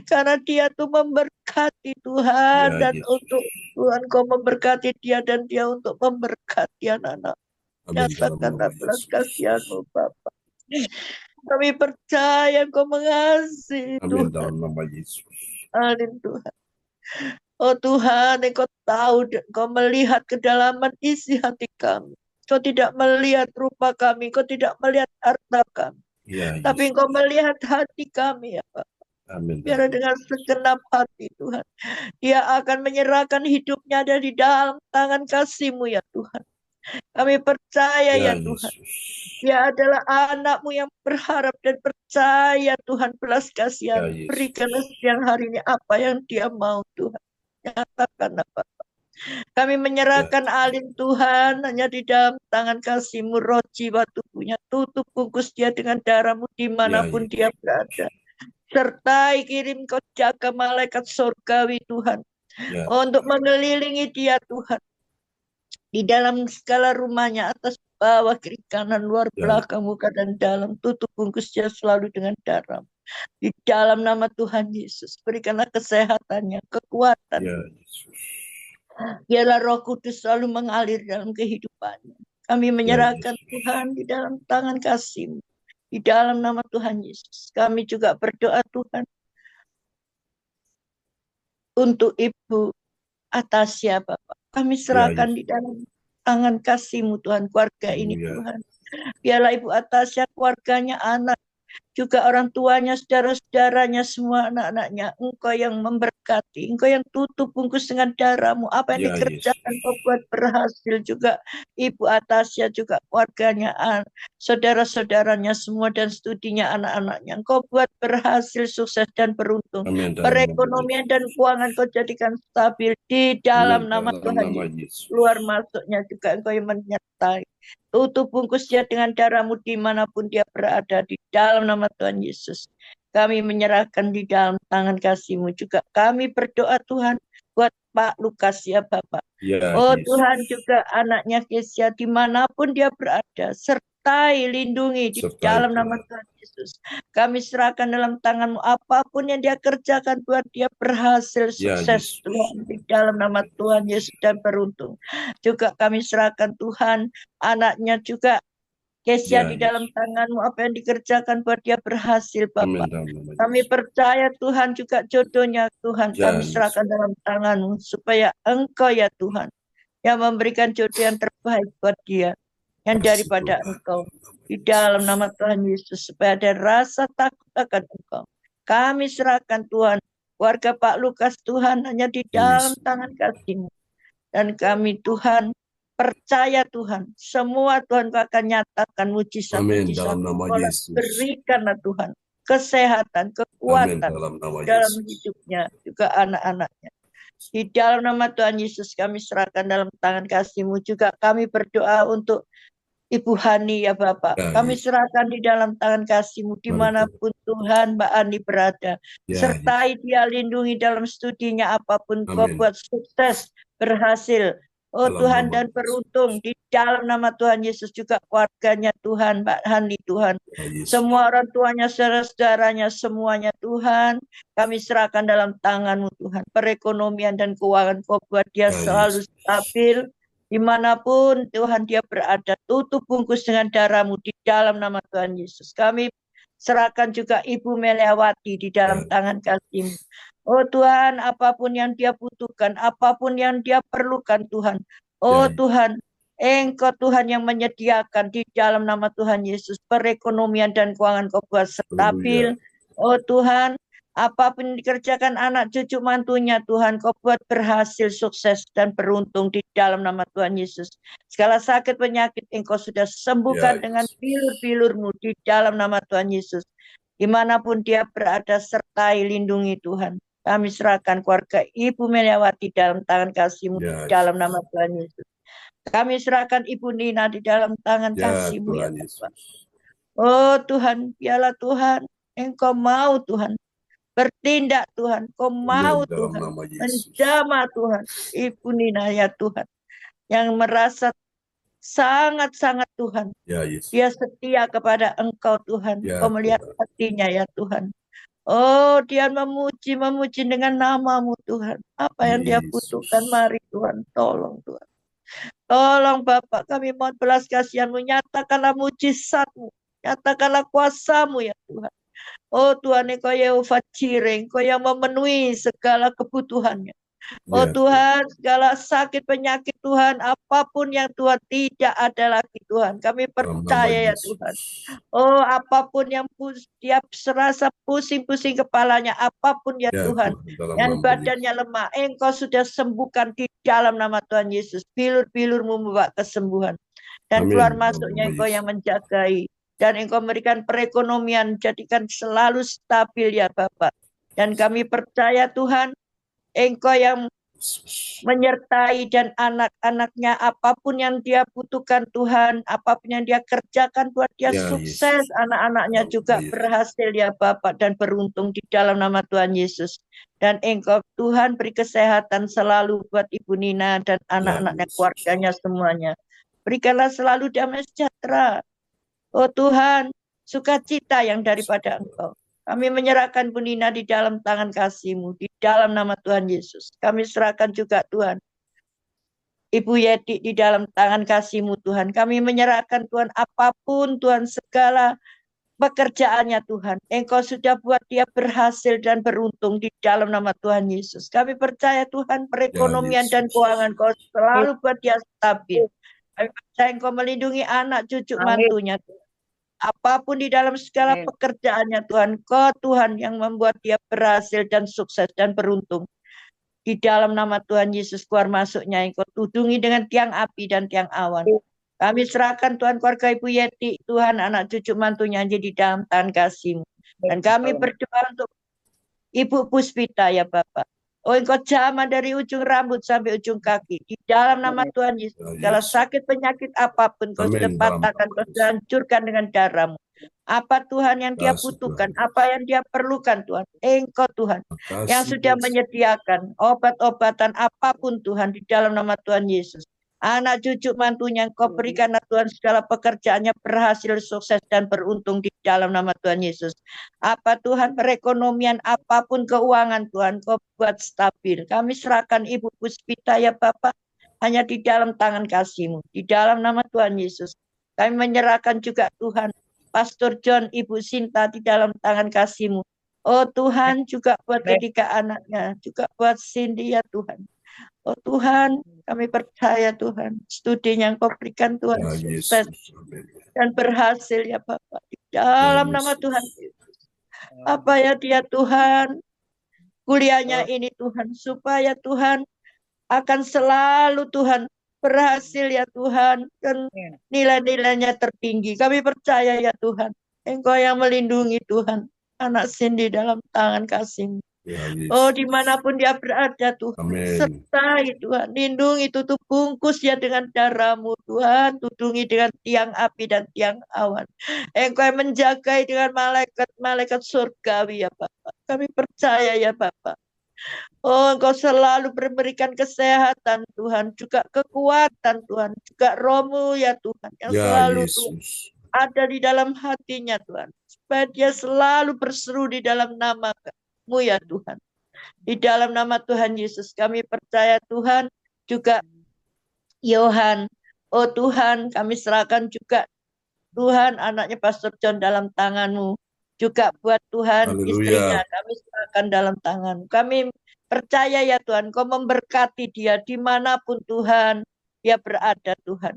Karena dia tuh memberkati Tuhan, Ya, dan Yesus. untuk Tuhan Kau memberkati dia dan dia untuk memberkati anak-anak. Amin. Dalam Nyatakanlah nama belas Yesus. kasihan-Mu Bapa. Kami percaya Kau mengasihi Amin. Tuhan. Dalam nama Yesus. Amin Tuhan. Oh Tuhan, Engkau tahu, Engkau melihat kedalaman isi hati kami. Kau tidak melihat rupa kami, Kau tidak melihat harta kami. Ya, Tapi Yesus. Engkau melihat hati kami ya Pak. Amin. Biar dengan segenap hati Tuhan, dia akan menyerahkan hidupnya ada di dalam tangan kasih-Mu ya Tuhan. Kami percaya ya Tuhan. Yesus. Dia adalah anak-Mu yang berharap dan percaya Tuhan belas kasihan. Ya, Yesus. Berikanlah siang hari ini apa yang dia mau Tuhan. Nyatakan apa. Kami menyerahkan Alin Tuhan hanya di dalam tangan kasih-Mu, roh jiwa tubuhnya. Tutup bungkus dia dengan darah-Mu dimanapun Ya, dia berada. Sertai kirim Kau jaga malaikat surgawi Tuhan. Ya, untuk mengelilingi dia Tuhan. Di dalam segala rumahnya, atas bawah, kiri kanan, luar ya, belakang, muka dan dalam, tutup bungkusnya selalu dengan garam. Di dalam nama Tuhan Yesus, berikanlah kesehatannya, kekuatan. ya, Yesus. Biarlah Roh Kudus selalu mengalir dalam kehidupannya. Kami menyerahkan Yesus. Tuhan di dalam tangan kasih-Mu. Di dalam nama Tuhan Yesus. Kami juga berdoa Tuhan untuk Ibu Atasya Bapak. Kami serahkan Yesus. di dalam tangan kasih-Mu Tuhan, keluarga ini Haleluya. Tuhan. Biarlah Ibu Atasya, keluarganya, anak, juga orang tuanya, saudara-saudaranya, semua anak-anaknya, Engkau yang memberkati, Engkau yang tutup bungkus dengan darah-Mu. Apa yang Ya, Yesus. dikerjakan Engkau buat berhasil. Juga Ibu Atasya, juga keluarganya, saudara-saudaranya semua, dan studinya anak-anaknya, Engkau buat berhasil, sukses dan beruntung. Amin. Dalam nama Perekonomian Yesus. dan keuangan Kau jadikan stabil di dalam Amin. nama Dalam Tuhan nama Yesus. Yesus. Keluar masuknya juga Engkau yang menyertai. Tutup bungkusnya dengan darah-Mu dimanapun dia berada, di dalam nama Tuhan Yesus. Kami menyerahkan di dalam tangan kasih-Mu juga. Kami berdoa Tuhan buat Pak Lukas ya Bapak. Ya, Oh Yesus. Tuhan, juga anaknya Kesia dimanapun dia berada, sertai, lindungi di Sertai dalam Tuhan. nama Tuhan Yesus. Kami serahkan dalam tangan-Mu, apapun yang dia kerjakan buat dia berhasil, Ya, sukses Yesus. Tuhan, di dalam nama Tuhan Yesus, dan beruntung. Juga kami serahkan Tuhan anaknya juga Kesia Ya, di dalam Yesus. tangan-Mu, apa yang dikerjakan buat dia berhasil Amin. Bapak. Dalam nama Kami Yesus. percaya Tuhan juga jodohnya Tuhan, Ya, kami Yesus. serahkan dalam tangan-Mu, supaya Engkau ya Tuhan yang memberikan jodoh yang terbaik buat dia, yang Kasih daripada Tuhan. Engkau. Di Dalam nama dalam Yesus. nama Tuhan Yesus, supaya ada rasa takut akan Engkau. Kami serahkan Tuhan keluarga Pak Lukas Tuhan hanya di dalam Yesus. tangan kasih-Mu. Dan kami Tuhan percaya Tuhan, semua Tuhan Kau akan nyatakan Amin. mujizat-mujizat. Dalam nama Engkau Yesus. berikanlah Tuhan kesehatan, Amin. kekuatan Dalam nama dalam Yesus. hidupnya, juga anak-anaknya. Di dalam nama Tuhan Yesus kami serahkan dalam tangan kasih-Mu juga. Kami berdoa untuk Ibu Hani ya Bapak. Ya, Kami Yesus. serahkan di dalam tangan kasih-Mu Mari Tuhan. dimanapun Tuhan Mbak Hani berada. Ya, Yesus. Sertai dia, lindungi dalam studinya, apapun Kau Amin. buat sukses, berhasil. Oh Dalam Tuhan, nama dan Yesus. beruntung di dalam nama Tuhan Yesus, juga keluarganya Tuhan, Mbak Hani Tuhan. Ya, Yesus. Semua orang tuanya, saudara-saudaranya, semuanya Tuhan, kami serahkan dalam tangan-Mu Tuhan. Perekonomian dan keuangan Kau buat dia Ya, selalu Yesus. stabil. Dimanapun Tuhan dia berada, tutup bungkus dengan darah-Mu di dalam nama Tuhan Yesus. Kami serahkan juga Ibu Meliawati di dalam Ya, tangan kasih-Mu. Oh Tuhan, apapun yang dia butuhkan, apapun yang dia perlukan Tuhan. Oh ya, Tuhan, Engkau Tuhan yang menyediakan di dalam nama Tuhan Yesus. Perekonomian dan keuangan Kau buat stabil. Haleluya. Oh Tuhan, apapun yang dikerjakan anak cucu mantunya Tuhan, Kau buat berhasil, sukses, dan beruntung di dalam nama Tuhan Yesus. Segala sakit penyakit Engkau sudah Ya, sembuhkan dengan Yesus. bilur-bilur-Mu di dalam nama Tuhan Yesus. Dimanapun dia berada, sertai, lindungi Tuhan. Kami serahkan keluarga Ibu Meliawati dalam tangan kasih-Mu di Ya, dalam Yesus. nama Tuhan Yesus. Kami serahkan Ibu Nina di dalam tangan Ya, kasih-Mu ya Tuhan Bapak. Yesus. Oh Tuhan, biarlah Tuhan, Engkau mau Tuhan bertindak Tuhan, Kau mau Amin. Dalam Tuhan nama Yesus. menjamah Tuhan Ibu Nina ya Tuhan, yang merasa sangat-sangat Tuhan. Ya, Yesus. Dia setia kepada Engkau Tuhan. Ya, Kau melihat Tuhan. hatinya ya Tuhan. Oh, dia memuji dengan nama-Mu Tuhan. Apa yang dia butuhkan, Yesus. mari Tuhan, tolong Tuhan. Tolong Bapak, kami mohon belas kasihan-Mu, nyatakanlah mujizat-Mu, nyatakanlah kuasa-Mu ya Tuhan. Oh Tuhan, Engkau Yehova Jireh, Engkau yang memenuhi segala kebutuhannya. Oh Ya, Tuhan. Tuhan, segala sakit penyakit Tuhan, apapun yang Tuhan tidak ada lagi Tuhan. Kami Dalam nama percaya ya Tuhan. Yesus. Oh, apapun yang dia serasa pusing-pusing kepalanya, apapun ya Ya, Tuhan, Tuhan. Dalam yang nama badannya Yesus. lemah, Engkau sudah sembuhkan di dalam nama Tuhan Yesus. Bilur-bilur-Mu membawa kesembuhan. Dan Amin. keluar Dalam masuknya nama Engkau yang Yesus. menjagai. Dan Engkau memberikan perekonomian, jadikan selalu stabil ya Bapak. Dan kami percaya Tuhan, Engkau yang Yesus. menyertai dan anak-anaknya apapun yang dia butuhkan Tuhan, apapun yang dia kerjakan buat dia Ya, sukses, Yesus. anak-anaknya juga Yesus. berhasil ya Bapak dan beruntung di dalam nama Tuhan Yesus. Dan Engkau Tuhan beri kesehatan selalu buat Ibu Nina dan Ya, anak-anaknya, Yesus. keluarganya semuanya. Berikanlah selalu damai sejahtera. Oh Tuhan, sukacita yang daripada Engkau. Kami menyerahkan Bu Nina di dalam tangan kasih-Mu, di dalam nama Tuhan Yesus. Kami serahkan juga Tuhan, Ibu Yeti di dalam tangan kasih-Mu Tuhan. Kami menyerahkan Tuhan apapun Tuhan, segala pekerjaannya Tuhan. Engkau sudah buat dia berhasil dan beruntung di dalam nama Tuhan Yesus. Kami percaya Tuhan Ya, perekonomian dan Yesus. keuangan Kau selalu buat dia stabil. Kami percaya Engkau melindungi anak cucu Amin. mantunya Tuhan. Apapun di dalam segala Amin. pekerjaannya Tuhan, Kau Tuhan yang membuat dia berhasil dan sukses dan beruntung. Di dalam nama Tuhan Yesus keluar masuknya Engkau tudungi dengan tiang api dan tiang awan. Kami serahkan Tuhan keluarga Ibu Yeti, Tuhan anak cucu mantunya jadi dalam tangan kasih-Mu. Dan kami berdoa untuk Ibu Puspita ya Bapak. Oh Engkau jamah dari ujung rambut sampai ujung kaki. Di dalam nama Tuhan Yesus. Ya, Segala Yesus. sakit penyakit apapun Kau sudah Amin. Dalam patahkan, nama Kau Yesus. sudah hancurkan dengan darah-Mu. Apa Tuhan yang dia Kasih butuhkan, Tuhan. apa yang dia perlukan Tuhan. Engkau Tuhan yang Kasih sudah Yesus. menyediakan obat-obatan apapun Tuhan di dalam nama Tuhan Yesus. Anak cucu mantunya Engkau berikanlah Tuhan segala pekerjaannya berhasil, sukses dan beruntung di dalam nama Tuhan Yesus. Apa Tuhan perekonomian apapun keuangan Tuhan Kau buat stabil. Kami serahkan Ibu Puspita ya Bapak hanya di dalam tangan kasih-Mu. Di dalam nama Tuhan Yesus. Kami menyerahkan juga Tuhan Pastor John, Ibu Sinta di dalam tangan kasih-Mu. Oh Tuhan juga buat ketiga anaknya, juga buat Cindy ya Tuhan. Oh Tuhan, kami percaya Tuhan, studi yang Kau berikan Tuhan Ya, sukses Yesus. Amin. dan berhasil ya Bapak. Di Ya, dalam nama Yesus. Tuhan Yesus. Apa ya dia Tuhan, kuliahnya ini Tuhan, supaya Tuhan akan selalu Tuhan berhasil ya Tuhan, dan nilai-nilainya tertinggi. Kami percaya ya Tuhan, Engkau yang melindungi Tuhan, anak Cindy dalam tangan kasih-Mu. Ya, Oh, Yesus. dimanapun dia berada Tuhan, Amin. sertai Tuhan, lindungi, tutup bungkus ya dengan darah-Mu Tuhan, tudungi dengan tiang api dan tiang awan. Engkau yang menjagai dengan malaikat-malaikat surgawi ya Bapak. Kami percaya ya Bapak. Oh, Engkau selalu memberikan kesehatan Tuhan, juga kekuatan Tuhan, juga rohmu ya Tuhan, yang Ya, selalu Tuhan Yesus. ada di dalam hatinya Tuhan, supaya dia selalu berseru di dalam nama-Mu ya Tuhan. Di dalam nama Tuhan Yesus kami percaya Tuhan, juga Yohan. Oh Tuhan, kami serahkan juga Tuhan anaknya Pastor John dalam tangan-Mu. Juga buat Tuhan istrinya, Haleluya. kami serahkan dalam tangan. Kami percaya ya Tuhan, Kau memberkati dia dimanapun Tuhan dia berada Tuhan.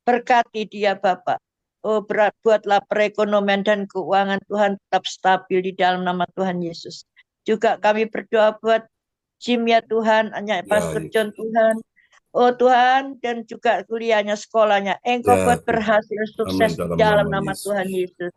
Berkati dia Bapak. Oh buatlah perekonomian dan keuangan Tuhan tetap stabil di dalam nama Tuhan Yesus. Juga kami berdoa buat Jim ya Tuhan, hanya Ya, Pastor Yesus. John Tuhan. Oh Tuhan, dan juga kuliahnya, sekolahnya. Engkau Ya, buat Tuhan. berhasil Amin. sukses di Dalam dalam nama nama Yesus. Tuhan Yesus.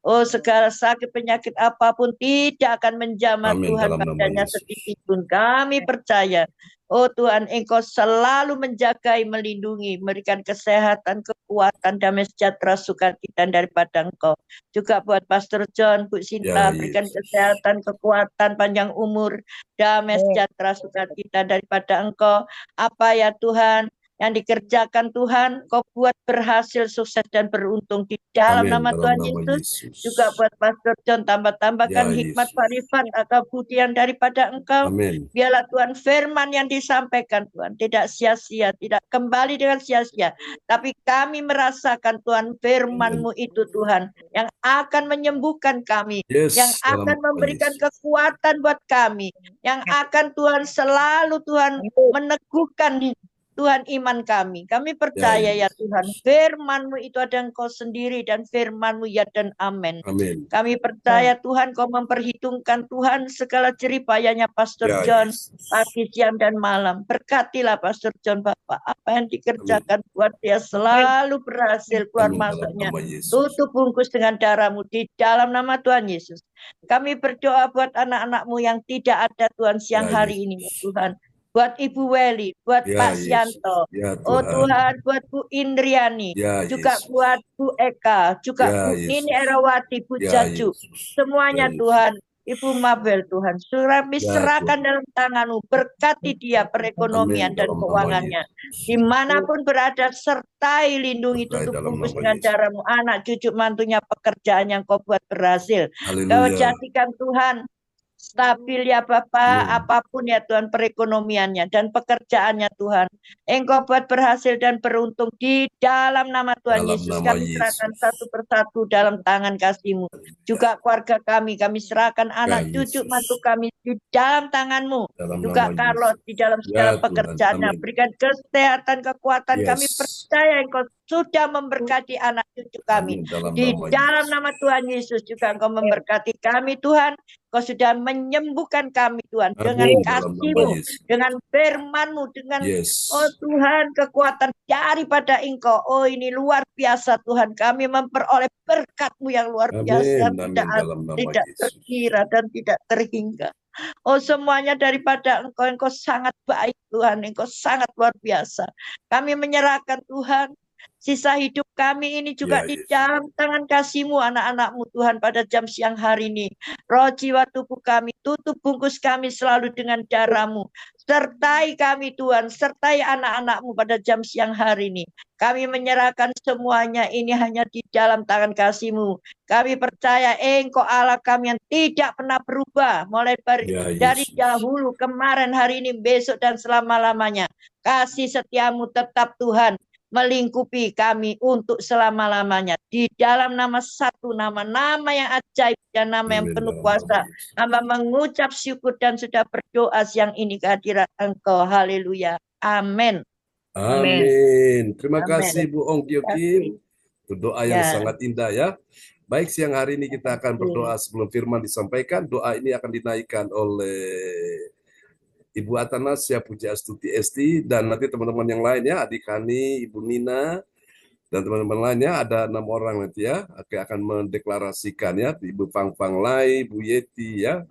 Oh segala sakit penyakit apapun tidak akan menjamah Amin. Tuhan Dalam nama badannya Yesus. sedikit pun. Kami percaya. Oh Tuhan, Engkau selalu menjagai, melindungi, memberikan kesehatan, kekuatan, damai sejahtera, sukacita daripada Engkau. Juga buat Pastor John, Bu Ya, Sinta, berikan Yesus. kesehatan, kekuatan, panjang umur, damai sejahtera, sukacita daripada Engkau. Apa ya Tuhan yang dikerjakan Tuhan, Kau buat berhasil, sukses dan beruntung di dalam Amin. nama Dalam Tuhan nama Yesus. Yesus. Juga buat Pastor John, Ya, tambahkan hikmat, Yesus. kearifan atau budi yang daripada Engkau. Amin. Biarlah Tuhan firman yang disampaikan Tuhan tidak sia-sia, tidak kembali dengan sia-sia. Tapi kami merasakan Tuhan firman-Mu itu Tuhan yang akan menyembuhkan kami, yang Yes. Dalam akan nama memberikan Yesus. kekuatan buat kami, yang akan Tuhan selalu Tuhan meneguhkan Tuhan iman kami. Kami Ya, percaya ya Yesus. Tuhan, firman-Mu itu ada Engkau sendiri dan firman-Mu ya dan amin. Amin. Kami percaya Tuhan Kau memperhitungkan Tuhan segala jeripayanya Pastor Ya, John Yesus. pagi, siang, dan malam. Berkatilah Pastor John Bapak. Apa yang Amin. dikerjakan buat dia selalu berhasil keluar Amin. Dalam masuknya. nama Yesus. Tutup bungkus dengan darah-Mu di dalam nama Tuhan Yesus. Kami berdoa buat anak-anak-Mu yang tidak ada Tuhan siang Ya, hari ini ya Yesus. Tuhan. buat Ibu Weli, buat Ya Pak Yesus. Sianto. Ya Oh Tuhan. Tuhan, buat Bu Indriani, Ya juga Yesus. buat Bu Eka, juga Ya Bu Nini Yesus. Erawati, Bu Ya Jaju. Yesus. Ya Semuanya Yesus. Tuhan, Ibu Mabel Tuhan, kami Ya serahkan Tuhan. dalam tangan-Mu, berkati dia perekonomian Amin dan dalam nama keuangannya. Yesus. Dimanapun berada, sertai lindungi, Berkait tutup dalam bungkus nama dengan Yesus. darah-Mu, anak cucu mantunya, pekerjaan yang Kau buat berhasil. Kau Haleluya. jadikan Tuhan stabil ya Bapak, Amin. apapun ya Tuhan perekonomiannya dan pekerjaannya Tuhan. Engkau buat berhasil dan beruntung di dalam nama Tuhan Dalam Yesus. nama Kami serahkan Yesus. satu persatu dalam tangan kasih-Mu. Juga keluarga kami serahkan Ya anak cucu mantu Yesus. kami di dalam tangan-Mu. Dalam Juga nama Carlos Yesus. di dalam segala Ya Tuhan. pekerjaannya. Amin. Berikan kesehatan, kekuatan. Kami Yes. percaya Engkau sudah memberkati anak cucu kami. Amin dalam Di nama dalam Yesus. nama Tuhan Yesus juga Engkau memberkati kami Tuhan. Kau sudah menyembuhkan kami Tuhan dengan Amin dalam nama kasih-Mu, Yesus. dengan firman-Mu, dengan Yes. oh Tuhan kekuatan daripada Engkau. Oh ini luar biasa Tuhan. Kami memperoleh berkat-Mu yang luar biasa. Amin. Tidak, Amin dalam nama tidak Yesus. terkira dan tidak terhingga. Oh semuanya daripada Engkau. Engkau sangat baik Tuhan. Engkau sangat luar biasa. Kami menyerahkan Tuhan. Sisa hidup kami ini juga Ya di Yesus. dalam tangan kasih-Mu, anak-anak-Mu Tuhan pada jam siang hari ini. Roh jiwa tubuh kami, tutup bungkus kami selalu dengan darah-Mu. Sertai kami Tuhan, sertai anak-anak-Mu pada jam siang hari ini. Kami menyerahkan semuanya ini hanya di dalam tangan kasih-Mu. Kami percaya Engkau Allah kami yang tidak pernah berubah. Mulai Ya dari Yesus. dahulu, kemarin, hari ini, besok, dan selama-lamanya. Kasih setiamu tetap Tuhan melingkupi kami untuk selama-lamanya. Di dalam nama satu nama yang ajaib dan nama yang Amin penuh dalam nama kuasa. Yesus. Hamba mengucap syukur dan sudah berdoa siang ini kehadiran Engkau. Haleluya. Amin. Amin. Amin. Terima Amin. kasih Bu Ong Kyo Kim. Itu doa yang Ya. sangat indah ya. Baik, siang hari ini kita akan berdoa sebelum firman disampaikan. Doa ini akan dinaikkan oleh Ibu Atanasya Puji Astuti Esti, dan nanti teman-teman yang lainnya, adik Hani, Ibu Nina, dan teman-teman lainnya, ada 6 orang nanti ya, akan mendeklarasikan ya, Ibu Pang Pang Lai, Bu Yeti ya.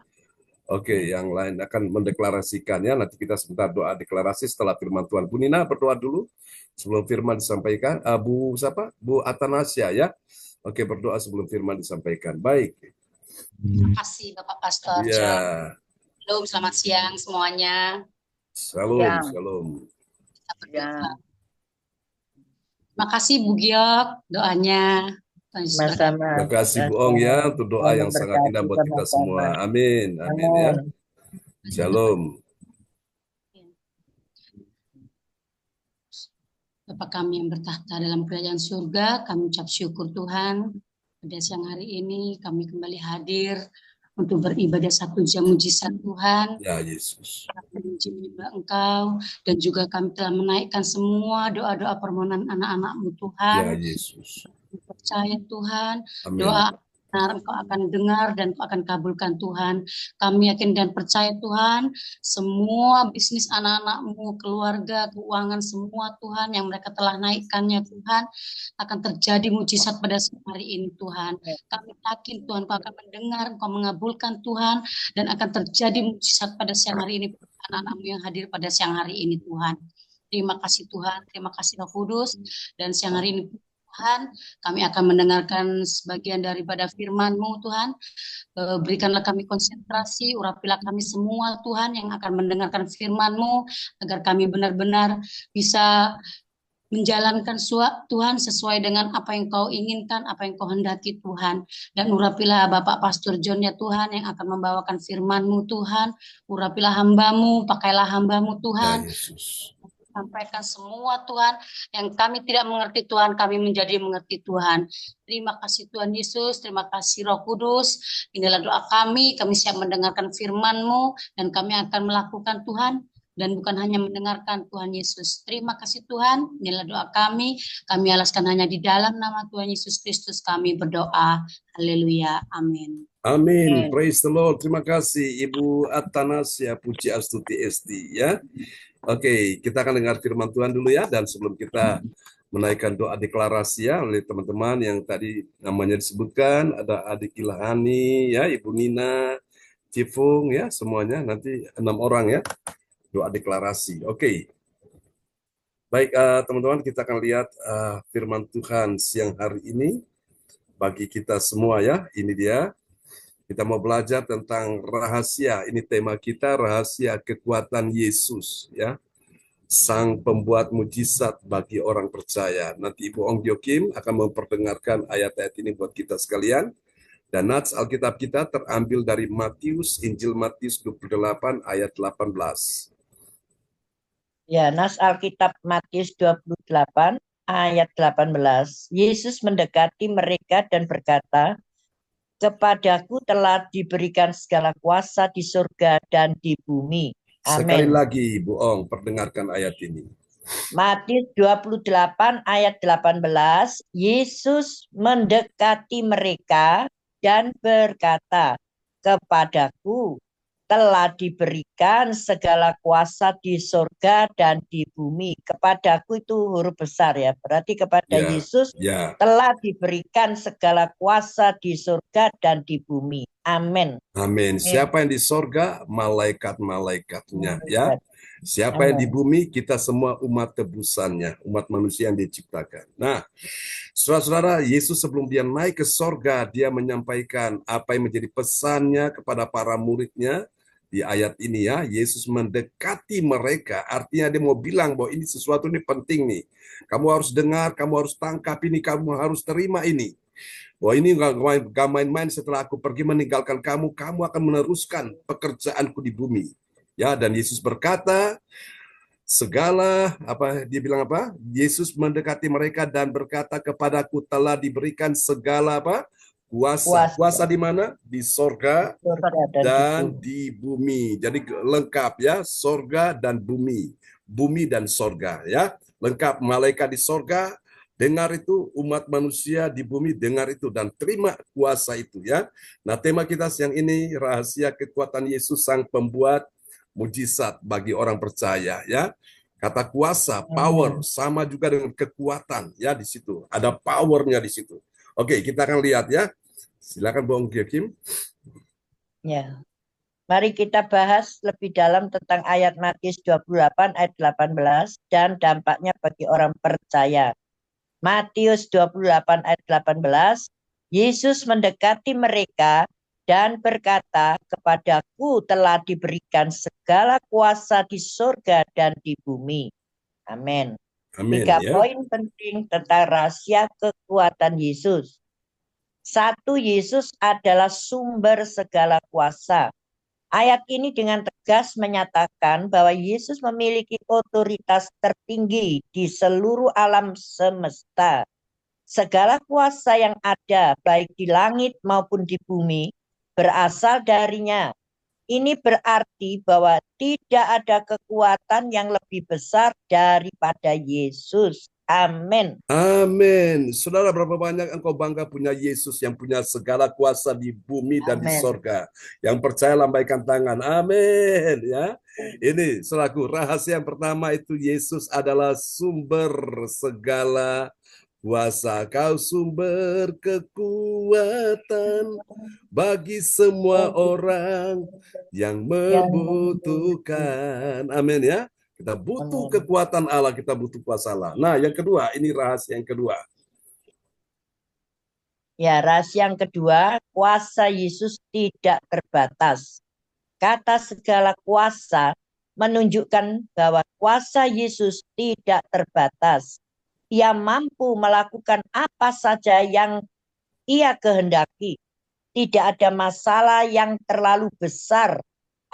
Oke, yang lain akan mendeklarasikan ya, nanti kita sebentar doa deklarasi setelah firman Tuhan. Bu Nina berdoa dulu sebelum firman disampaikan. Bu siapa? Bu Atanasya ya. Oke, berdoa sebelum firman disampaikan. Baik. Terima kasih Bapak Pastor Ya. John. Shalom, selamat siang semuanya. Shalom, Ya. shalom. Kita berdoa. Terima kasih Bu Giok doanya. Sama-sama. Terima kasih Bu Ong ya untuk doa yang sangat indah buat kita semua. Amin, amin ya. Shalom. Bapa kami yang bertahta dalam kerajaan surga, kami ucap syukur Tuhan. Pada siang hari ini kami kembali hadir untuk beribadah 1 jam mujizat Tuhan. Ya Yesus. Memuji menyembah Engkau, dan juga kami telah menaikkan semua doa-doa permohonan anak-anak-Mu Tuhan. Ya Yesus. Percaya Tuhan, Amin. doa benar Engkau akan dengar dan Engkau akan kabulkan Tuhan. Kami yakin dan percaya Tuhan, semua bisnis anak-anak-Mu, keluarga, keuangan, semua Tuhan yang mereka telah naikkannya Tuhan, akan terjadi mujizat pada hari ini Tuhan. Kami yakin Tuhan Engkau akan mendengar, Engkau mengabulkan Tuhan, dan akan terjadi mujizat pada siang hari ini anak-anak-Mu yang hadir pada siang hari ini Tuhan. Terima kasih Tuhan, terima kasih Roh Kudus, dan siang hari ini Tuhan, kami akan mendengarkan sebagian daripada firman-Mu Tuhan. Berikanlah kami konsentrasi, urapilah kami semua Tuhan yang akan mendengarkan firman-Mu, agar kami benar-benar bisa menjalankan Tuhan sesuai dengan apa yang Kau inginkan, apa yang Kau hendaki Tuhan. Dan urapilah Bapak Pastor John ya Tuhan yang akan membawakan firman-Mu Tuhan. Urapilah hamba-Mu, pakailah hamba-Mu Tuhan. Ya Yesus. Sampaikan semua Tuhan yang kami tidak mengerti Tuhan, kami menjadi mengerti Tuhan. Terima kasih Tuhan Yesus, terima kasih Roh Kudus. Inilah doa kami siap mendengarkan firman-Mu, dan kami akan melakukan Tuhan, dan bukan hanya mendengarkan Tuhan Yesus. Terima kasih Tuhan, inilah doa kami alaskan hanya di dalam nama Tuhan Yesus Kristus kami berdoa. Haleluya, amin. Amin. Praise the Lord. Terima kasih Ibu Atanasya Puji Astuti Esti ya. Oke, kita akan dengar firman Tuhan dulu ya, dan sebelum kita menaikkan doa deklarasi ya oleh teman-teman yang tadi namanya disebutkan, ada adik Ilhani ya, Ibu Nina, Cifung ya, semuanya nanti 6 orang ya. Doa deklarasi. Oke. Baik, teman-teman, kita akan lihat firman Tuhan siang hari ini bagi kita semua ya. Ini dia. Kita mau belajar tentang rahasia. Ini tema kita, rahasia kekuatan Yesus ya. Sang pembuat mujizat bagi orang percaya. Nanti Ibu Ong Giokim akan memperdengarkan ayat-ayat ini buat kita sekalian. Dan nats Alkitab kita terambil dari Matius, Injil Matius 28 ayat 18. Ya, nas Alkitab Matius 28 ayat 18. Yesus mendekati mereka dan berkata, "Kepadaku telah diberikan segala kuasa di surga dan di bumi." Sekali Amin. lagi Ibu Ong, perdengarkan ayat ini. Matius 28 ayat 18. Yesus mendekati mereka dan berkata, "Kepadaku telah diberikan segala kuasa di surga dan di bumi." Kepadaku itu huruf besar ya. Berarti kepada Ya, Yesus ya. telah diberikan segala kuasa di surga dan di bumi. Amin. Amin. Siapa yang di sorga? Malaikat-malaikatnya ya. Siapa yang di Amin. bumi? Kita semua umat tebusannya, umat manusia yang diciptakan. Nah, saudara-saudara, Yesus sebelum dia naik ke sorga, dia menyampaikan apa yang menjadi pesannya kepada para muridnya. Di ayat ini ya, Yesus mendekati mereka, artinya dia mau bilang bahwa ini sesuatu ini penting nih. Kamu harus dengar, kamu harus tangkap ini, kamu harus terima ini. Wah, ini gak main-main, setelah aku pergi meninggalkan kamu, kamu akan meneruskan pekerjaanku di bumi. Ya, dan Yesus berkata, segala dia bilang apa? Yesus mendekati mereka dan berkata, "Kepadaku telah diberikan segala kuasa. Kuasa di mana? Di sorga dan di bumi. Jadi lengkap ya, sorga dan bumi. Bumi dan sorga ya. Lengkap, malaikat di sorga dengar itu, umat manusia di bumi dengar itu dan terima kuasa itu ya. Nah, tema kita siang ini rahasia kekuatan Yesus sang pembuat mujizat bagi orang percaya ya. Kata kuasa, power sama juga dengan kekuatan ya di situ. Ada powernya di situ. Oke, kita akan lihat ya. Silakan Bung Giokim. Ya. Mari kita bahas lebih dalam tentang ayat Matius 28 ayat 18 dan dampaknya bagi orang percaya. Matius 28 ayat 18, Yesus mendekati mereka dan berkata, "Kepadaku telah diberikan segala kuasa di surga dan di bumi." Amin. Amin 3 ya. poin penting tentang rahasia kekuatan Yesus. 1. Yesus adalah sumber segala kuasa. Ayat ini dengan tegas menyatakan bahwa Yesus memiliki otoritas tertinggi di seluruh alam semesta. Segala kuasa yang ada, baik di langit maupun di bumi, berasal darinya. Ini berarti bahwa tidak ada kekuatan yang lebih besar daripada Yesus. Amin. Amin. Saudara, berapa banyak engkau bangga punya Yesus yang punya segala kuasa di bumi dan di Amin. sorga. Yang percaya lambaikan tangan. Amin. Ya. Ini selaku rahasia yang pertama itu, Yesus adalah sumber segala kuasa. Kau sumber kekuatan bagi semua orang yang membutuhkan. Amin ya. Kita butuh kekuatan Allah, kita butuh kuasa Allah. Nah, yang kedua, ini rahasia yang kedua. Ya, rahasia yang kedua, kuasa Yesus tidak terbatas. Kata segala kuasa menunjukkan bahwa kuasa Yesus tidak terbatas. Ia mampu melakukan apa saja yang ia kehendaki. Tidak ada masalah yang terlalu besar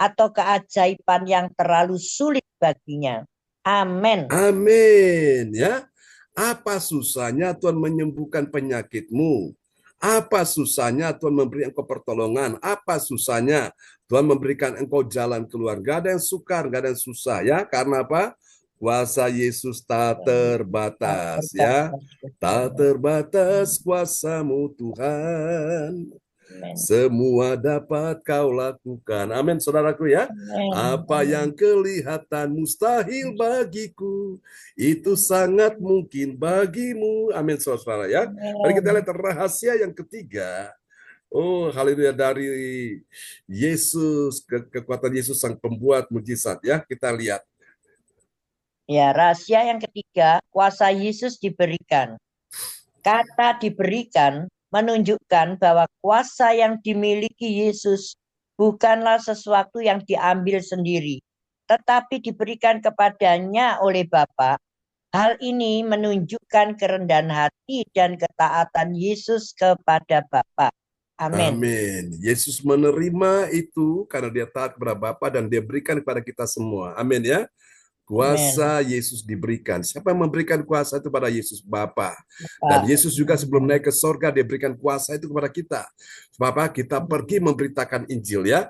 atau keajaiban yang terlalu sulit baginya. Amin. Amin ya. Apa susahnya Tuhan menyembuhkan penyakitmu? Apa susahnya Tuhan memberi engkau pertolongan? Apa susahnya Tuhan memberikan engkau jalan keluar? Gak ada yang sukar, gak ada yang susah ya. Karena apa? Kuasa Yesus tak terbatas ya. Tak terbatas kuasamu Tuhan. Semua dapat kau lakukan. Amin, saudaraku ya. Apa yang kelihatan mustahil bagiku, itu sangat mungkin bagimu. Amin, saudara ya. Mari kita lihat rahasia yang ketiga. Oh, haleluya, dari Yesus, kekuatan Yesus sang pembuat mujizat ya. Kita lihat. Ya, rahasia yang ketiga, kuasa Yesus diberikan. Kata diberikan menunjukkan bahwa kuasa yang dimiliki Yesus bukanlah sesuatu yang diambil sendiri, tetapi diberikan kepadanya oleh Bapa. Hal ini menunjukkan kerendahan hati dan ketaatan Yesus kepada Bapa. Amin. Amin. Yesus menerima itu karena dia taat kepada Bapa dan dia berikan kepada kita semua. Amin ya. Kuasa Yesus diberikan. Siapa yang memberikan kuasa itu pada Yesus? Bapa. Dan Yesus juga sebelum naik ke sorga, dia berikan kuasa itu kepada kita. Bapak, kita pergi memberitakan Injil ya.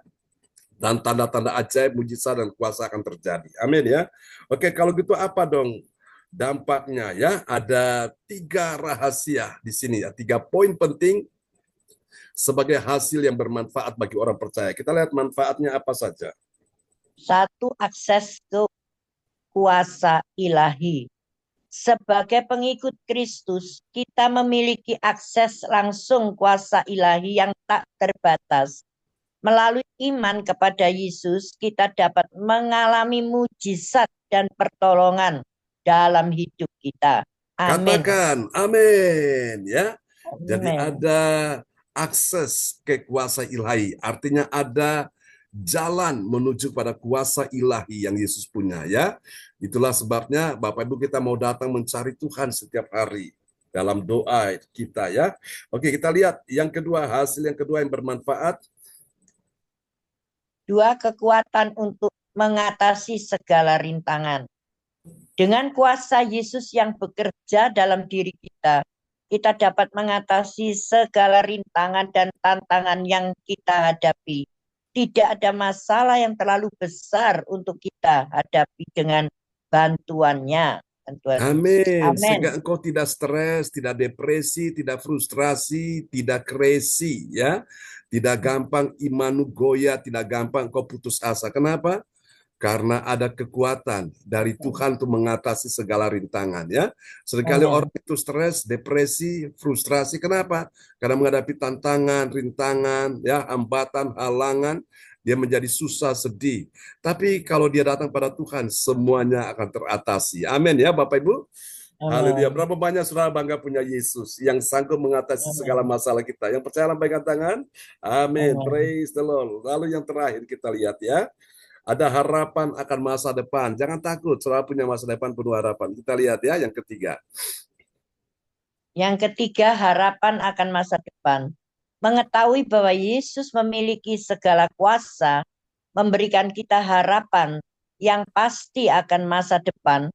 Dan tanda-tanda ajaib, mujizat, dan kuasa akan terjadi. Amin ya. Oke, kalau gitu apa dong dampaknya ya? Ada 3 rahasia di sini ya. 3 poin penting sebagai hasil yang bermanfaat bagi orang percaya. Kita lihat manfaatnya apa saja. 1. Akses ke kuasa ilahi. Sebagai pengikut Kristus, kita memiliki akses langsung kuasa ilahi yang tak terbatas. Melalui iman kepada Yesus, kita dapat mengalami mujizat dan pertolongan dalam hidup kita. Amin. Katakan amin ya. Amin. Jadi ada akses ke kuasa ilahi, artinya ada jalan menuju pada kuasa ilahi yang Yesus punya ya. Itulah sebabnya Bapak Ibu kita mau datang mencari Tuhan setiap hari dalam doa kita ya. Oke, kita lihat yang kedua, hasil yang kedua yang bermanfaat. 2. Kekuatan untuk mengatasi segala rintangan. Dengan kuasa Yesus yang bekerja dalam diri kita, kita dapat mengatasi segala rintangan dan tantangan yang kita hadapi. Tidak ada masalah yang terlalu besar untuk kita hadapi dengan bantuannya. Amin. Sehingga engkau tidak stres, tidak depresi, tidak frustrasi, tidak crazy ya. Tidak gampang imanu goyah, tidak gampang engkau putus asa. Kenapa? Karena ada kekuatan dari Tuhan untuk mengatasi segala rintangan ya. Seringkali orang itu stres, depresi, frustrasi. Kenapa? Karena menghadapi tantangan, rintangan, ya, hambatan, halangan, dia menjadi susah, sedih. Tapi kalau dia datang pada Tuhan, semuanya akan teratasi. Amin ya Bapak Ibu. Haleluya. Berapa banyak saudara bangga punya Yesus yang sanggup mengatasi segala masalah kita. Yang percaya lambaikan tangan. Amin. Praise the Lord. Lalu yang terakhir kita lihat ya. Ada harapan akan masa depan. Jangan takut, saudara punya masa depan penuh harapan. Kita lihat ya yang ketiga. Yang ketiga, harapan akan masa depan. Mengetahui bahwa Yesus memiliki segala kuasa, memberikan kita harapan yang pasti akan masa depan.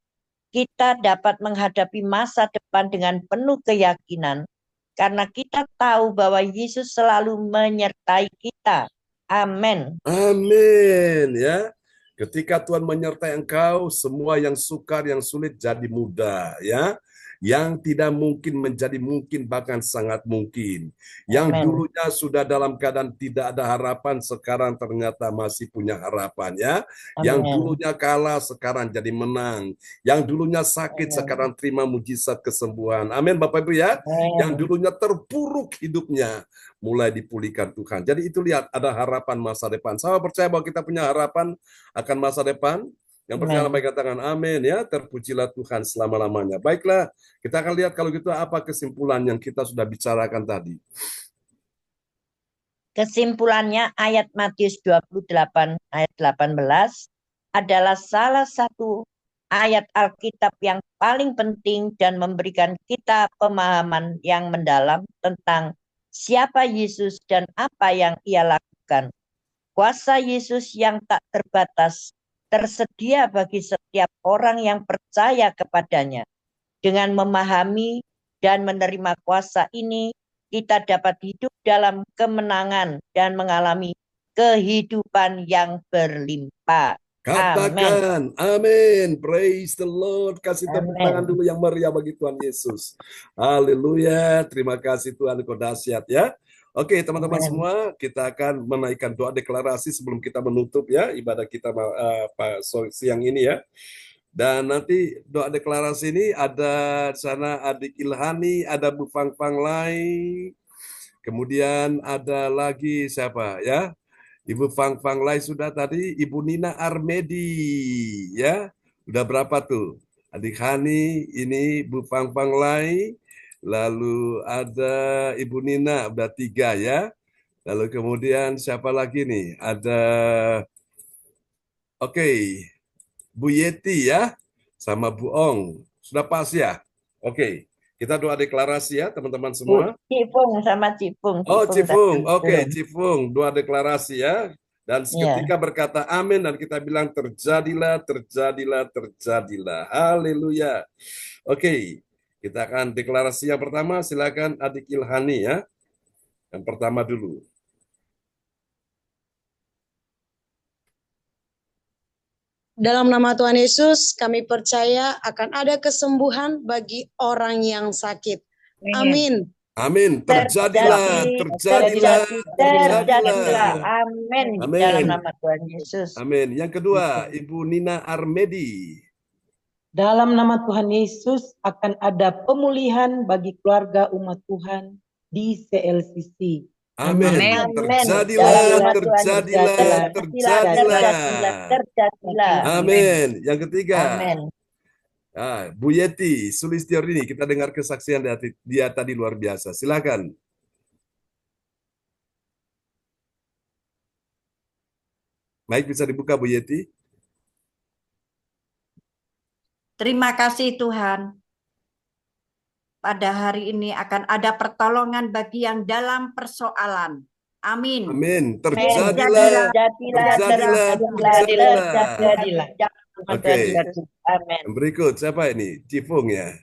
Kita dapat menghadapi masa depan dengan penuh keyakinan, karena kita tahu bahwa Yesus selalu menyertai kita. Amin. Amin ya. Ketika Tuhan menyertai engkau, semua yang sukar, yang sulit jadi mudah ya. Yang tidak mungkin menjadi mungkin, bahkan sangat mungkin. Yang dulunya sudah dalam keadaan tidak ada harapan, sekarang ternyata masih punya harapan ya. Yang dulunya kalah, sekarang jadi menang. Yang dulunya sakit, sekarang terima mujizat kesembuhan. Amin Bapak Ibu ya. Yang dulunya terpuruk hidupnya, mulai dipulihkan Tuhan. Jadi itu lihat, ada harapan masa depan. Saya percaya bahwa kita punya harapan akan masa depan. Yang percaya lambaikan tangan, amin ya. Terpujilah Tuhan selama-lamanya. Baiklah, kita akan lihat kalau gitu apa kesimpulan yang kita sudah bicarakan tadi. Kesimpulannya ayat Matius 28 ayat 18 adalah salah satu ayat Alkitab yang paling penting dan memberikan kita pemahaman yang mendalam tentang siapa Yesus dan apa yang Ia lakukan. Kuasa Yesus yang tak terbatas tersedia bagi setiap orang yang percaya kepadanya. Dengan memahami dan menerima kuasa ini, kita dapat hidup dalam kemenangan dan mengalami kehidupan yang berlimpah. Katakan, amin. Praise the Lord. Kasih tepuk tangan dulu yang meriah bagi Tuhan Yesus. Haleluya. Terima kasih Tuhan, Engkau dahsyat ya. Oke, teman-teman semua, kita akan menaikkan doa deklarasi sebelum kita menutup ya ibadah kita siang ini ya. Dan nanti doa deklarasi ini ada di sana adik Ilhani, ada Bu Fang Fang Lai. Kemudian ada lagi siapa ya? Ibu Fang Fang Lai sudah tadi, Ibu Nina Armedi ya. Udah berapa tuh? Adik Hani, ini Ibu Fang Fang Lai, lalu ada Ibu Nina, udah 3 ya. Lalu kemudian siapa lagi nih? Ada, oke, Bu Yeti ya, sama Bu Ong. Sudah pas ya? Oke, kita doa deklarasi ya teman-teman semua. Cipung sama Cipung. Oh, Cifung. tadi Oke, belum. Cifung. Doa deklarasi ya. Dan Ya. seketika berkata amin dan kita bilang terjadilah, terjadilah, terjadilah. Haleluya. Oke, kita akan deklarasi yang pertama. Silakan adik Ilhani ya. Yang pertama dulu. Dalam nama Tuhan Yesus, kami percaya akan ada kesembuhan bagi orang yang sakit. Amin. Amin. Terjadilah, terjadilah, terjadilah. Amin. Amin. Dalam nama Tuhan Yesus. Amin. Yang kedua, Ibu Nina Armedi. Dalam nama Tuhan Yesus akan ada pemulihan bagi keluarga umat Tuhan di CLCC. Amin. Amin. Terjadilah, terjadilah, terjadilah. Amin. Yang ketiga, Amin. Bu Yeti Sulistiordini, kita dengar kesaksian dia tadi luar biasa. Silakan. Baik, bisa dibuka Bu Yeti. Terima kasih Tuhan. Pada hari ini akan ada pertolongan bagi yang dalam persoalan. Amin. Amin. Terjadilah, terjadilah. Oke. Amin. Berikut siapa ini? Cifung ya.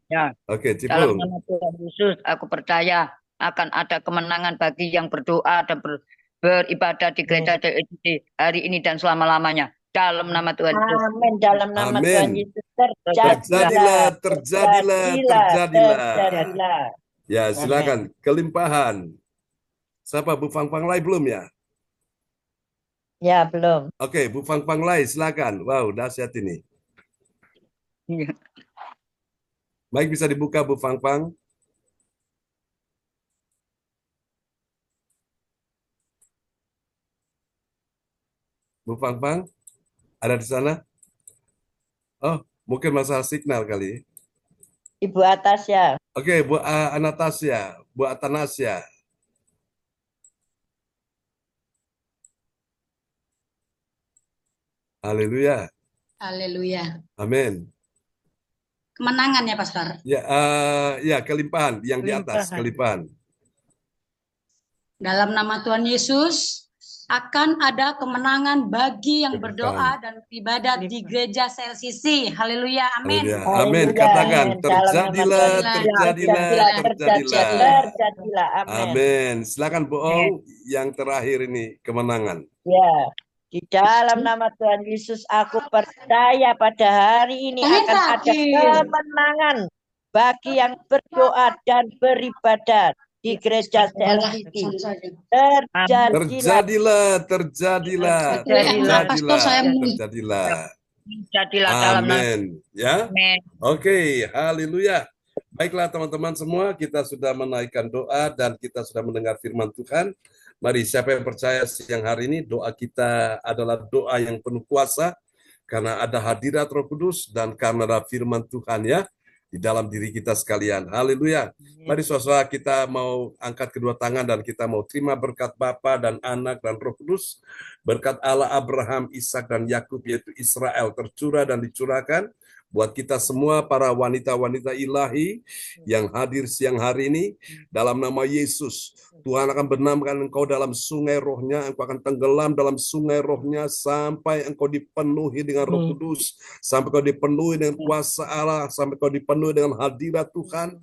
Ya. Oke, Dalam Cifung. nama Tuhan Yesus, aku percaya akan ada kemenangan bagi yang berdoa dan beribadah di gereja CLCC hari ini dan selama-lamanya. Dalam nama Tuhan Yesus. Amin. Dalam nama Amin. Tuhan Yesus Terjadilah, terjadilah. terjadilah. Ya, silakan. Kelimpahan. Siapa? Bu Fang Fang Lai belum ya? Ya, belum. Oke, Bu Fang Fang Lai, silakan. Wow, dahsyat ini. Iya. Baik, bisa dibuka Bu Fang Fang. Bu Fang Fang, ada di sana? Oh, mungkin masalah signal kali. Ibu atas ya. Oke, Bu Anastasia, Bu Atanasia. Haleluya. Haleluya. Amin. Kemenangan ya, Pastor. Ya, ya kelimpahan yang di atas, kelimpahan. Dalam nama Tuhan Yesus, akan ada kemenangan bagi yang berdoa dan beribadah di gereja CLCC. Haleluya. Amin. Haleluya. Amin. Katakan terjadilah, terjadilah, terjadilah. Terjadilah. Amin. Amin. Silakan Bu Ong yang terakhir ini kemenangan. Ya. Di dalam nama Tuhan Yesus, aku percaya pada hari ini akan ada kemenangan bagi yang berdoa dan beribadah di gereja CLCC. Terjadilah, terjadilah, terjadilah. Jadilah dalam nama. Amin. Ya. Amin. Oke, haleluya. Baiklah teman-teman semua, kita sudah menaikkan doa dan kita sudah mendengar firman Tuhan. Mari siapa yang percaya siang hari ini doa kita adalah doa yang penuh kuasa karena ada hadirat Roh Kudus dan karena ada firman Tuhan ya di dalam diri kita sekalian. Haleluya. Mari saudara kita mau angkat kedua tangan dan kita mau terima berkat Bapa dan Anak dan Roh Kudus. Berkat Allah Abraham, Ishak dan Yakub yaitu Israel tercurah dan dicurahkan buat kita semua para wanita-wanita ilahi yang hadir siang hari ini dalam nama Yesus. Tuhan akan benamkan engkau dalam sungai rohnya, engkau akan tenggelam dalam sungai rohnya sampai engkau dipenuhi dengan Roh Kudus, sampai engkau dipenuhi dengan kuasa Allah, sampai engkau dipenuhi dengan hadirat Tuhan.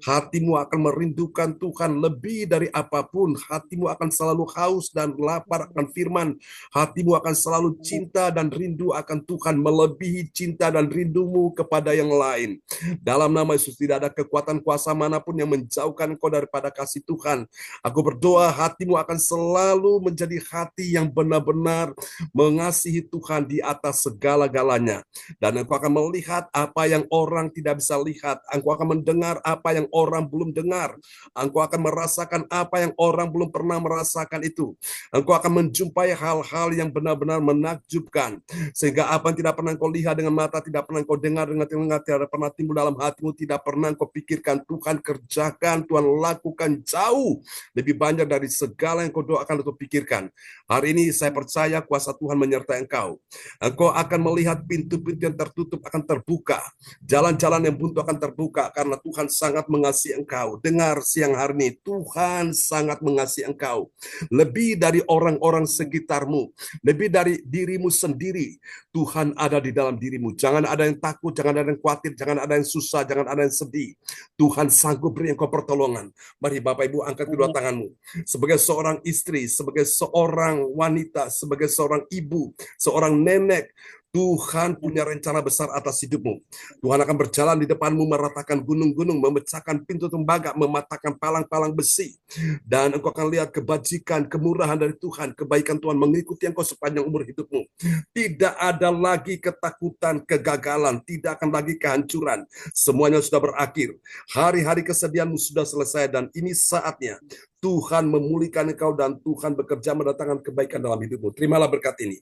Hatimu akan merindukan Tuhan lebih dari apapun. Hatimu akan selalu haus dan lapar akan firman. Hatimu akan selalu cinta dan rindu akan Tuhan melebihi cinta dan rindumu satumu kepada yang lain. Dalam nama Yesus, tidak ada kekuatan kuasa manapun yang menjauhkan engkau daripada kasih Tuhan. Aku berdoa hatimu akan selalu menjadi hati yang benar-benar mengasihi Tuhan di atas segala-galanya. Dan engkau akan melihat apa yang orang tidak bisa lihat. Engkau akan mendengar apa yang orang belum dengar. Engkau akan merasakan apa yang orang belum pernah merasakan itu. Engkau akan menjumpai hal-hal yang benar-benar menakjubkan. Sehingga apa yang tidak pernah engkau lihat dengan mata, tidak pernah engkau dengar dengan telinga, tidak pernah timbul dalam hatimu, tidak pernah engkau pikirkan, Tuhan kerjakan, Tuhan lakukan jauh lebih banyak dari segala yang engkau doakan atau pikirkan. Hari ini saya percaya kuasa Tuhan menyertai engkau. Engkau akan melihat pintu-pintu yang tertutup akan terbuka. Jalan-jalan yang buntu akan terbuka karena Tuhan sangat mengasihi engkau. Dengar siang hari ini, Tuhan sangat mengasihi engkau. Lebih dari orang-orang sekitarmu, lebih dari dirimu sendiri, Tuhan ada di dalam dirimu. Jangan ada yang takut, jangan ada yang khawatir, jangan ada yang susah, jangan ada yang sedih. Tuhan sanggup beri engkau pertolongan. Mari Bapak Ibu angkat kedua tanganmu. Sebagai seorang istri, sebagai seorang wanita, sebagai seorang ibu, seorang nenek, Tuhan punya rencana besar atas hidupmu. Tuhan akan berjalan di depanmu, meratakan gunung-gunung, memecahkan pintu tembaga, mematahkan palang-palang besi. Dan engkau akan lihat kebajikan, kemurahan dari Tuhan, kebaikan Tuhan mengikuti engkau sepanjang umur hidupmu. Tidak ada lagi ketakutan, kegagalan, tidak akan lagi kehancuran. Semuanya sudah berakhir. Hari-hari kesedihanmu sudah selesai dan ini saatnya Tuhan memulihkan engkau dan Tuhan bekerja mendatangkan kebaikan dalam hidupmu. Terimalah berkat ini.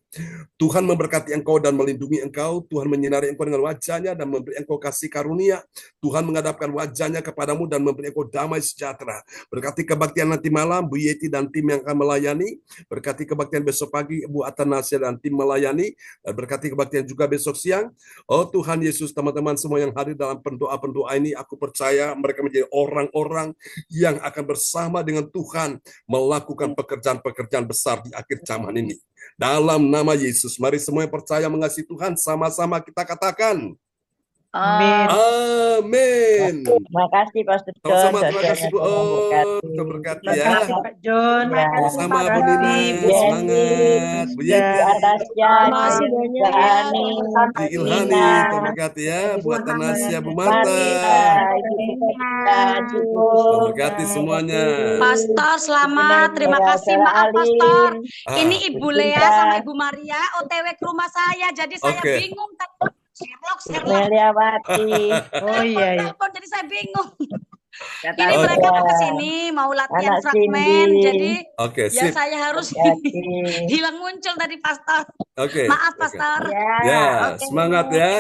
Tuhan memberkati engkau dan melindungi engkau. Tuhan menyinari engkau dengan wajahnya dan memberi engkau kasih karunia. Tuhan menghadapkan wajahnya kepadamu dan memberi engkau damai sejahtera. Berkati kebaktian nanti malam, Bu Yeti dan tim yang akan melayani. Berkati kebaktian besok pagi, Bu Atanasya dan tim melayani. Dan berkati kebaktian juga besok siang. Oh Tuhan Yesus, teman-teman semua yang hadir dalam pendoa-pendoa ini, aku percaya mereka menjadi orang-orang yang akan bersama dengan Tuhan melakukan pekerjaan-pekerjaan besar di akhir zaman ini. Dalam nama Yesus, mari semua yang percaya mengasihi Tuhan, sama-sama kita katakan, Amin. amin. Terima kasih Pastor John. Sama-sama, terima kasih Bu. Tuhan berkati ya. Pak John. Sama-sama Bu Nina, semangat. Bu Yeti, Atasya, Makasih banyak ya. Dani, Bu Ilhani, Tuhan berkati ya. Bu Atanasya, Bu Marta. Tuhan berkati semuanya. Pastor, selamat. Terima kasih. Maaf, Pastor. Ini Ibu Lea sama Ibu Maria OTW ke rumah saya. Jadi saya Oke. bingung. Sherlock. Meliawati. Oh iya. Telepon, jadi saya bingung. Kata Ini mereka mau Uda. ke sini, mau latihan Anak fragmen. Cindy. Jadi Oke, ya sip. saya harus Jadi. hilang muncul tadi, Pastor. Oke. Maaf, oke. Pastor. Ya, Oke. semangat ya.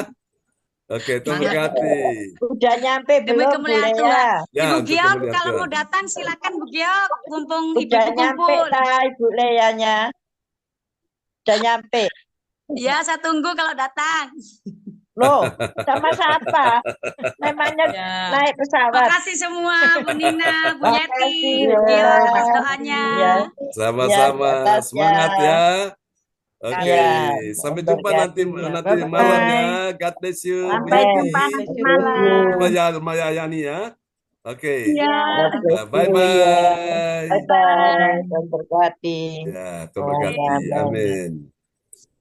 Oke, Tuhan berkati. Udah nyampe Demi belum Bu kemuliaan Lea? Tuhan. Ya, Ibu untuk Giok, kemuliaan kalau Tuhan. mau datang silakan Bu Giok. Mumpung Udah ibu-ibu nyampe kumpul. Ibu Leanya. Udah nyampe. Ya, saya tunggu kalau datang. Loh, sama siapa? Memangnya Ya. naik pesawat. Makasih semua, Bu Nina, Bu Yeti, Makasih Bu ya. Giok atas doanya. Ya, Sama-sama, ya, semangat ya. Oke, Ya, sampai jumpa nanti Bye-bye. malam ya. God bless you, Bu Sampai Yeti. jumpa nanti malam. Maya Yani ya. Oke. Iya. God bless you, Bye ya. bye. Bye-bye. Dan berkati. Ya, Tuhan berkati. Amin. Amin.